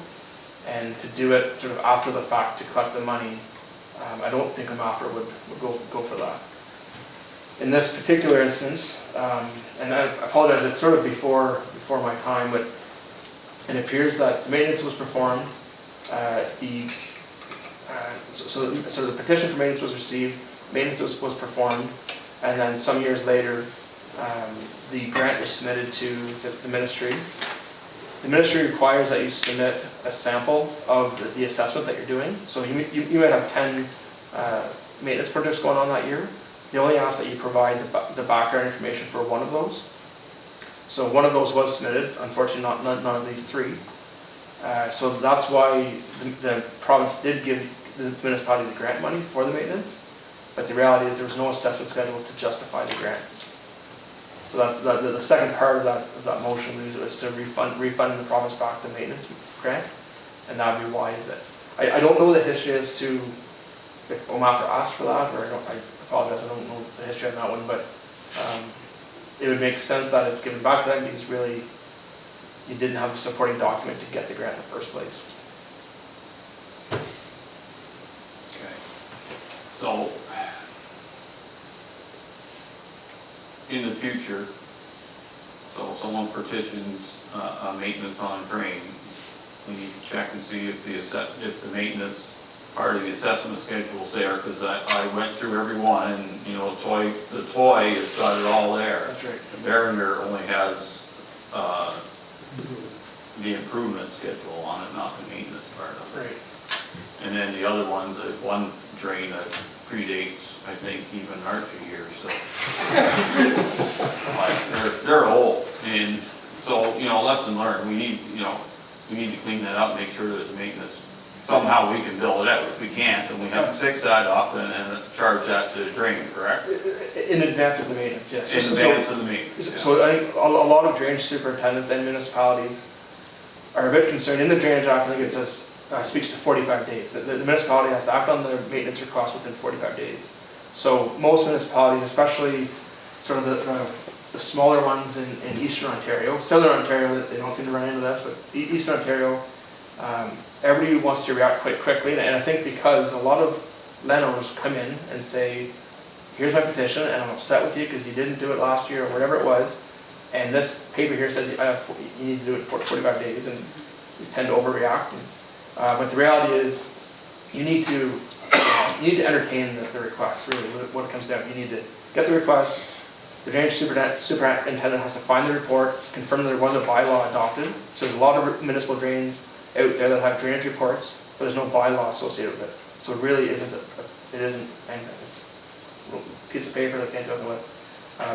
and to do it sort of after the fact to collect the money, I don't think OMAFRA would go for that. In this particular instance, and I apologize, it's sort of before my time, but it appears that maintenance was performed. So the petition for maintenance was received, maintenance was performed, and then some years later, the grant was submitted to the ministry. The ministry requires that you submit a sample of the assessment that you're doing. So you might have 10 maintenance projects going on that year. They only ask that you provide the background information for one of those. So one of those was submitted, unfortunately none of these three. So that's why the province did give the municipality the grant money for the maintenance, but the reality is there was no assessment schedule to justify the grant. So that's the second part of that motion is to refund the province back the maintenance grant, and that would be why is it. I don't know the history as to if OMAFRA asked for that, or I apologize, I don't know the history on that one, but it would make sense that it's given back to them because really you didn't have a supporting document to get the grant in the first place. in the future, so if someone petitions a maintenance on a drain, we need to check and see if the maintenance part of the assessment schedule's there, because I went through every one, and, you know, the toy has got it all there. That's right. The Behringer only has, the improvement schedule on it, not the maintenance part of it. Right. And then the other one, the one drain that predates, I think, even Archie here, so. Like, they're old, and so, you know, lesson learned, we need to clean that up, make sure there's maintenance. Somehow we can build it out. If we can't, then we have to fix that up and charge that to the drain, correct? In advance of the maintenance, yes. In advance of the maintenance. So I think a lot of drainage superintendents and municipalities are a bit concerned. In the Drainage Act, I think it says, speaks to 45 days. The municipality has to act on their maintenance request within 45 days. So most municipalities, especially sort of the smaller ones in Eastern Ontario, Southern Ontario, they don't seem to run into this, but Eastern Ontario, everybody wants to react quite quickly. And I think because a lot of landowners come in and say, here's my petition, and I'm upset with you because you didn't do it last year or whatever it was, and this paper here says you need to do it for 45 days, and we tend to overreact. But the reality is, you need to entertain the request, really, what it comes down to. You need to get the request, the drainage superintendent has to find the report, confirm that there was a bylaw adopted. So there's a lot of municipal drains out there that have drainage reports, but there's no bylaw associated with it. So it really isn't anything. It's a little piece of paper that can't do anything with.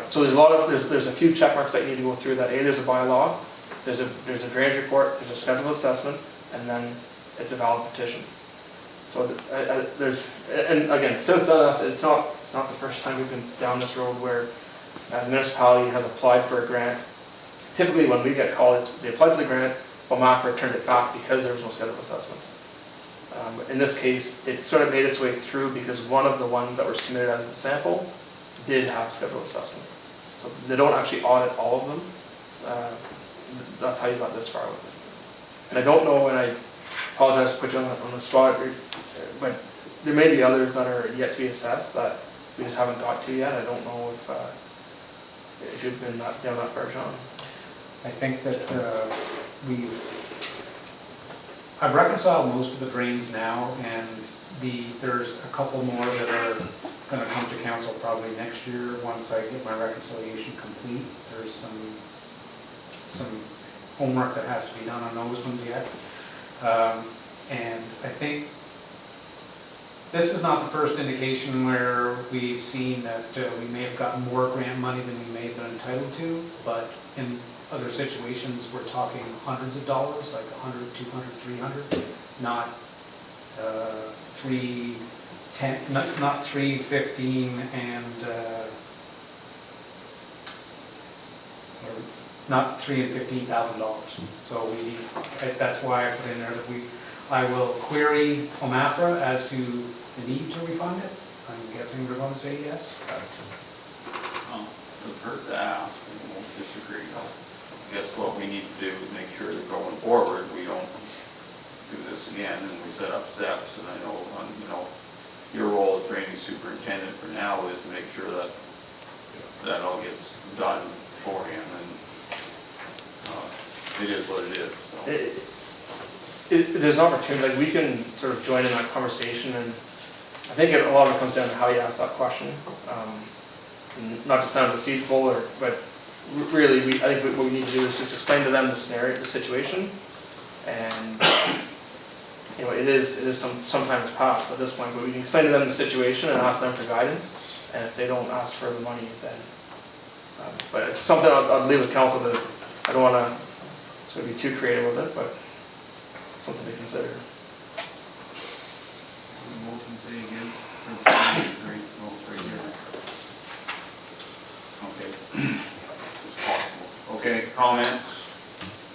So there's a few check marks that you need to go through. That there's a bylaw, there's a drainage report, there's a schedule assessment, and then it's a valid petition. So and again, since done this, it's not the first time we've been down this road where a municipality has applied for a grant. Typically, when we get called, they applied for the grant, but MAFRA turned it back because there was no schedule assessment. In this case, it sort of made its way through because one of the ones that were submitted as the sample did have schedule assessment. So they don't actually audit all of them. That's how you got this far with it. And I don't know, and I apologize to put you on the spot, but there may be others that are yet to be assessed that we just haven't got to yet. I don't know if you've been down that far, John. I think that I've reconciled most of the drains now, and there's a couple more that are going to come to council probably next year once I get my reconciliation complete. There's some homework that has to be done on those ones yet. And I think this is not the first indication where we've seen that we may have gotten more grant money than we may have been entitled to, but in other situations, we're talking hundreds of dollars, like 100, 200, 300, not 310, not 315 and not $3,000 and $15,000. So that's why I put in there that I will query MAFRA as to the need to refund it. I'm guessing we're going to say yes. Well, it's hurt to ask, we won't disagree. I guess what we need to do is make sure that going forward, we don't do this again, and we set up steps. And I know, your role as training superintendent for now is to make sure that that all gets done beforehand, and it is what it is. So. There's an opportunity, like we can sort of join in that conversation, and I think a lot of it comes down to how you ask that question. Not to sound deceitful, but really, I think what we need to do is just explain to them the scenario, the situation, and it is sometimes past at this point, but we can explain to them the situation and ask them for guidance, and if they don't ask for the money, then. But it's something I'd leave with council that I don't want to sort of be too creative with it, but something to consider. Motion say again. Great, right here. Okay. It's possible. Okay, comments?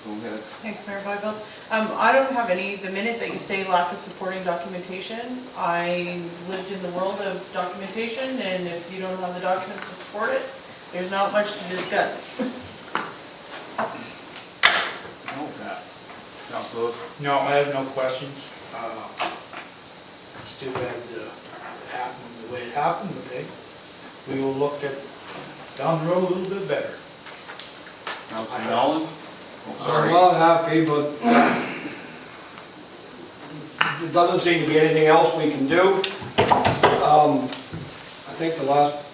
Go ahead. Thanks, Mayor Bibles. I don't have any. The minute that you say lack of supporting documentation, I lived in the world of documentation, and if you don't have the documents to support it, there's not much to discuss. No, I have no questions. It's too bad it happened the way it happened, but we will look at down the road a little bit better. Councilor Nolan? Oh, I'm sorry. not happy, but there doesn't seem to be anything else we can do. I think the last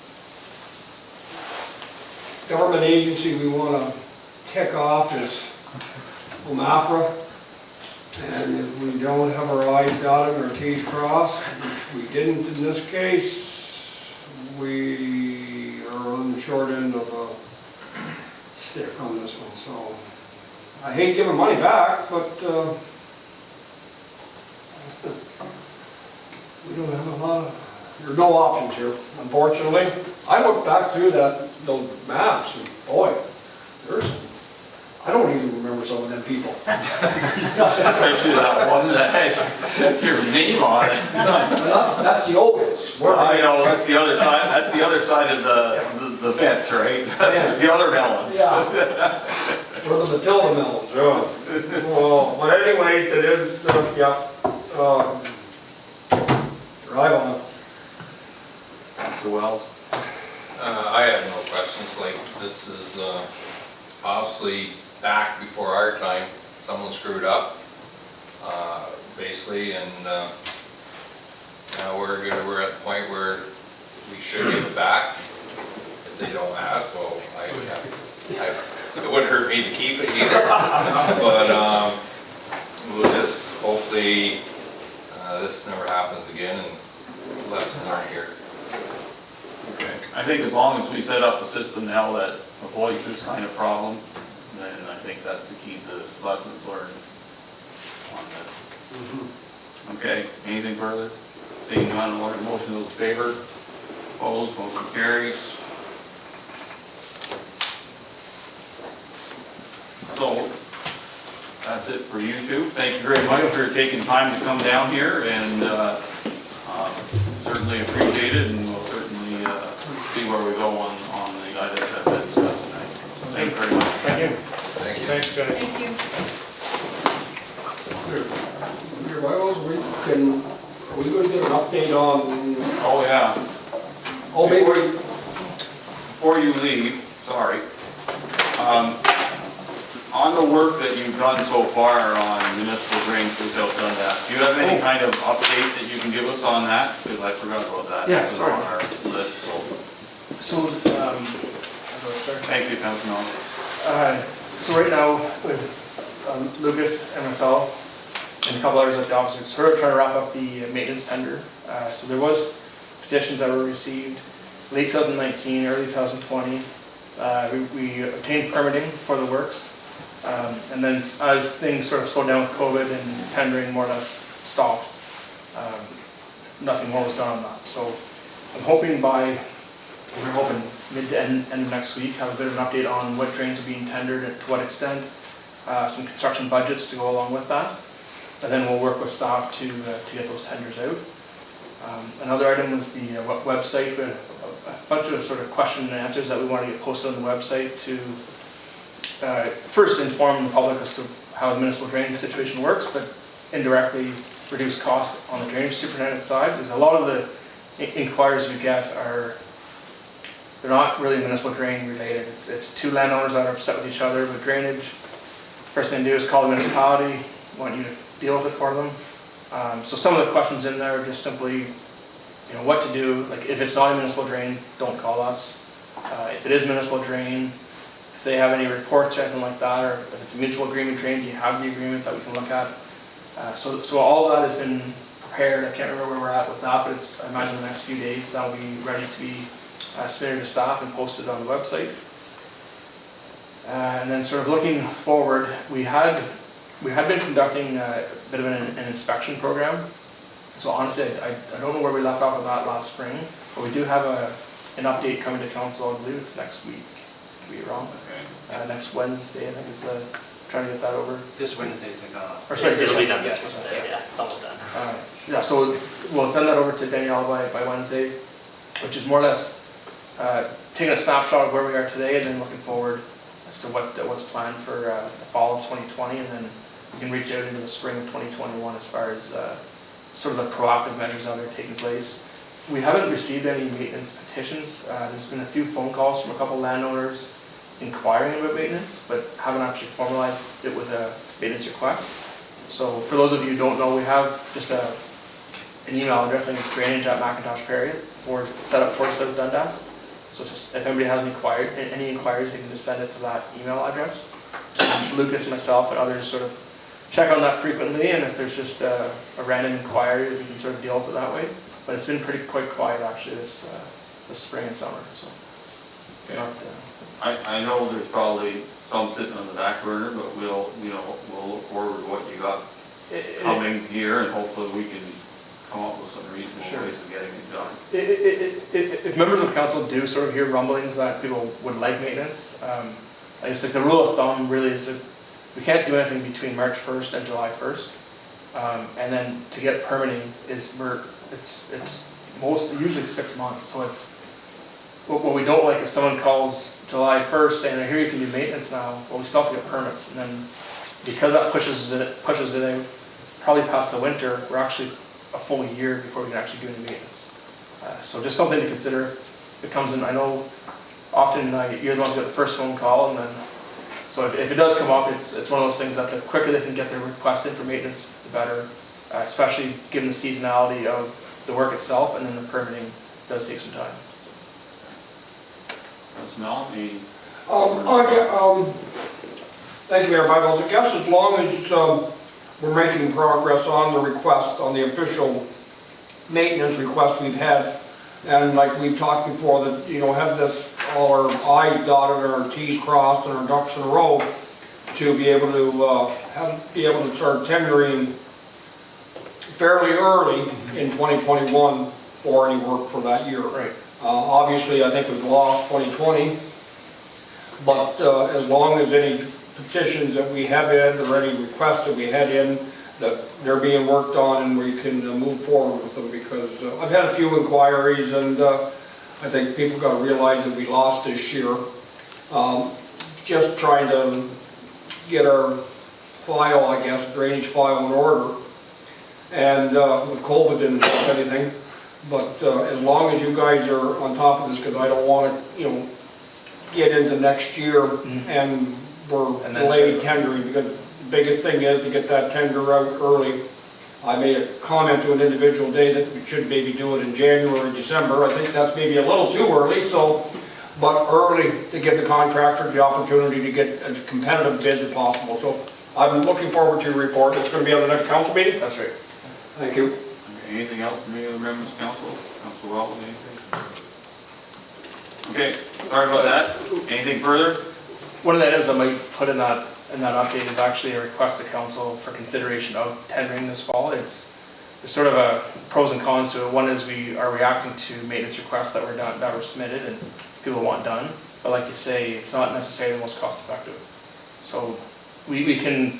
government agency we want to tick off is UMAFRA. And if we don't have our I's dotted and our T's crossed, which we didn't in this case, we are on the short end of a stick on this one, so. I hate giving money back, but we don't have a lot of, there's no options here, unfortunately. I looked back through those maps, and boy, I don't even remember some of them people. Especially that one that has your name on it. That's the old ones. I know, that's the other side of the fence, right? That's the other melons. Yeah. Or the Matilda melons, yeah. Well, but anyways, it is, yeah. Drive on. Councilor Wells? I have no questions, like, this is, obviously back before our time, someone screwed up, basically, and, now we're at the point where we should give it back. If they don't ask, well, it wouldn't hurt me to keep it either, but, we'll just, hopefully, this never happens again, and lesson learned here. Okay. I think as long as we set up a system now that avoids this kind of problem, then I think that's the key to this lessons learned on this. Okay, anything further? Seeing none, order motion, those in favor? Opposed, motion carries. So, that's it for you two. Thank you very much for taking time to come down here, and certainly appreciate it, and we'll certainly see where we go on the items that have been discussed tonight. Thank you very much. Thank you. Thank you. Thanks, guys. Thank you. Your bylaws, are we going to get an update on, Oh, yeah. oh, maybe, Before you leave, sorry, on the work that you've done so far on municipal drains for South Dundas, do you have any kind of update that you can give us on that? Because I forgot about that. Yeah, It was sorry. on our list, so. So, how do I start? Thank you, Councilor Nolan. So right now, with Lucas and myself, and a couple others at the office, we're sort of trying to wrap up the maintenance tender. So there was petitions that were received late 2019, early 2020. We obtained permitting for the works. And then as things sort of slowed down with COVID and tendering more or less stopped, nothing more was done on that. So I'm hoping we're hoping mid to end of next week, have a bit of an update on what drains are being tendered and to what extent, some construction budgets to go along with that. And then we'll work with staff to get those tenders out. Another item was the website, a bunch of sort of question and answers that we want to get posted on the website to first inform the public as to how the municipal drainage situation works, but indirectly reduce costs on the drainage superintendent side. Because a lot of the inquiries we get they're not really municipal drain related. It's two landowners that are upset with each other with drainage. First thing to do is call the municipality, want you to deal with it for them. So some of the questions in there are just simply, what to do. Like if it's not a municipal drain, don't call us. If it is a municipal drain, if they have any reports or anything like that, or if it's a mutual agreement drain, do you have the agreement that we can look at? So all of that has been prepared. I can't remember where we're at with that, but I imagine the next few days that'll be ready to be submitted to staff and posted on the website. And then sort of looking forward, we had been conducting a bit of an inspection program. So honestly, I don't know where we left off with that last spring, but we do have an update coming to council. I believe it's next week. Could be wrong. Okay. Next Wednesday, I think is trying to get that over. This Wednesday's the cutoff. Or sorry, It'll be done yes, this Wednesday, yeah, it's almost done. Yeah, so we'll send that over to Danielle by Wednesday, which is more or less taking a snapshot of where we are today and then looking forward as to what's planned for the fall of 2020, and then we can reach out into the spring of 2021 as far as sort of the proactive measures that are taking place. We haven't received any maintenance petitions. There's been a few phone calls from a couple landowners inquiring about maintenance, but haven't actually formalized it with a maintenance request. So for those of you who don't know, we have just an email address, I think it's drainage@McIntosh.Perry set up for South Dundas. So just if anybody has any inquiries, they can just send it to that email address. And Lucas, myself, and others sort of check on that frequently, and if there's just a random inquiry, we can sort of deal with it that way. But it's been quite quiet actually this spring and summer. So not, I know there's probably some sitting on the back burner, but we'll look forward to what you got coming here, and hopefully we can come up with some reasonable ways of getting it done. If members of council do sort of hear rumblings that people would like maintenance, I just think the rule of thumb really is that we can't do anything between March 1st and July 1st. And then to get permitting it's usually 6 months. So it's, what we don't like is someone calls July 1st saying, I hear you can do maintenance now, well, we still have to get permits. And then because that pushes it out probably past the winter, we're actually a full year before we can actually do any maintenance. So just something to consider if it comes in. I know often you're the ones who get the first phone call, and then so if it does come up, it's one of those things that the quicker they can get their request in for maintenance, the better, especially given the seasonality of the work itself, and then the permitting does take some time. That's Melanie. Thank you, Mayor Bibles. I guess as long as we're making progress on the request, on the official maintenance request we've had, and like we've talked before, that, have this, all our I's dotted and our T's crossed and our ducks in a row to be able to start tendering fairly early in 2021 for any work for that year. Right. Obviously, I think we've lost 2020, but as long as any petitions that we have in or any requests that we had in, that they're being worked on and we can move forward with them, because I've had a few inquiries, and I think people got to realize that we lost this year. Just trying to get our file, I guess, drainage file in order, and with COVID didn't help anything. But as long as you guys are on top of this, because I don't want to, get into next year and we're delayed tendering, because the biggest thing is to get that tender out early. I made a comment to an individual day that we should maybe do it in January, December. I think that's maybe a little too early, but early to give the contractor the opportunity to get as competitive bids as possible. So I'm looking forward to your report. It's going to be on the next council meeting? That's right. Thank you. Okay, anything else from any other members of council? Council Wells, anything? Okay, sorry about that. Anything further? One of the items I might put in that update is actually a request to council for consideration of tendering this fall. There's sort of a pros and cons to it. One is we are reacting to maintenance requests that were submitted and people want done. But like you say, it's not necessarily the most cost effective. So we can,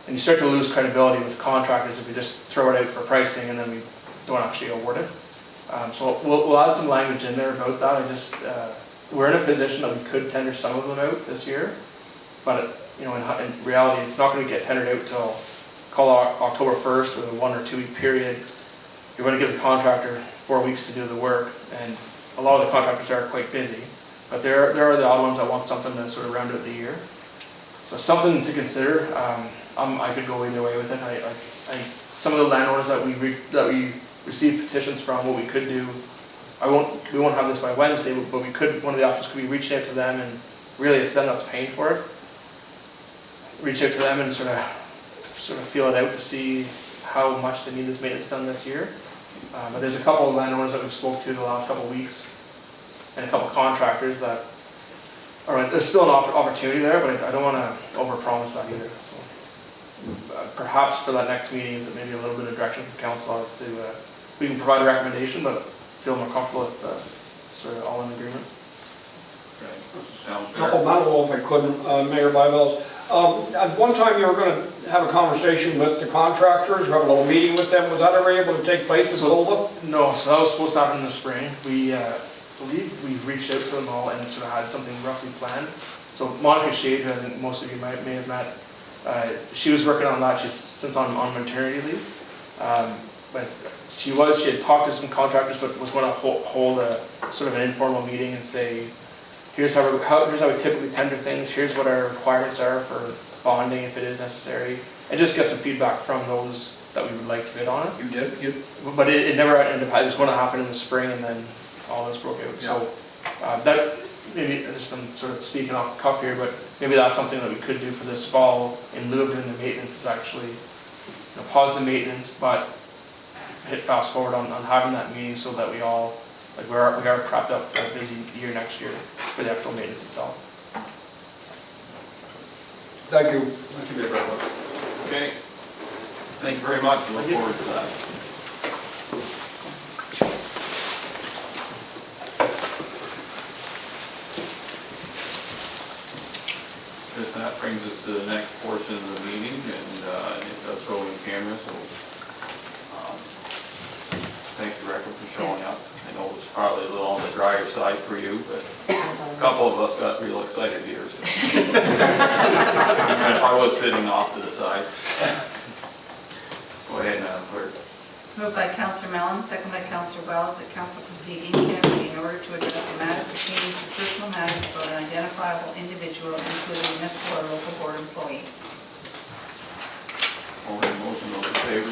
and you start to lose credibility with contractors if we just throw it out for pricing and then we don't actually award it. So we'll add some language in there about that. We're in a position that we could tender some of them out this year, but in reality, it's not going to get tendered out till October 1st with a 1 or 2 week period. You're going to give the contractor 4 weeks to do the work, and a lot of the contractors are quite busy, but there are the odd ones that want something to sort of round out the year. So something to consider. I could go either way with it. Some of the landowners that we receive petitions from, what we could do, we won't have this by Wednesday, but we could, one of the options could be reaching out to them, and really it's them that's paying for it. Reach out to them and sort of feel it out to see how much they need this maintenance done this year. But there's a couple of landowners that we've spoke to the last couple of weeks, and a couple of contractors that there's still an opportunity there, but I don't want to overpromise that either. So perhaps for that next meeting, is it maybe a little bit of direction from council as to we can provide a recommendation, but feel more comfortable if sort of all in agreement. Okay, sounds fair. Couple, I don't know if I could, Mayor Bibles. At one time you were going to have a conversation with the contractors, have a little meeting with them. Was that ever able to take place in Silva? No, so that was supposed to happen in the spring. We believe we reached out to them all and sort of had something roughly planned. So Monica Shade, who I think most of you may have met, she was working on that. She's since on maternity leave. but she had talked to some contractors, but was gonna hold a sort of an informal meeting and say, here's how we typically tender things, here's what our requirements are for bonding if it is necessary, and just get some feedback from those that we would like to bid on it. You did? But it never ended up, it was gonna happen in the spring and then all this broke out, so, that, maybe, just I'm sort of speaking off the cuff here, but maybe that's something that we could do for this fall in lieu of doing the maintenance, is actually, pause the maintenance, but hit fast forward on having that meeting so that we all, like, we are prepped up for a busy year next year for the actual maintenance itself. Thank you. Okay. Thank you very much. Look forward to that. That brings us to the next portion of the meeting, and it does go in camera, so thank you, Rebecca, for showing up. I know it's probably a little on the drier side for you, but a couple of us got real excited here. So. Even if I was sitting off to the side. Go ahead, Madam Clerk. Moved by Councillor Mellon, second by Councillor Wells, that council proceed in camera in order to address a matter pertaining to personal matters about an identifiable individual, including a municipal or local board employee. All in motion, those in favor?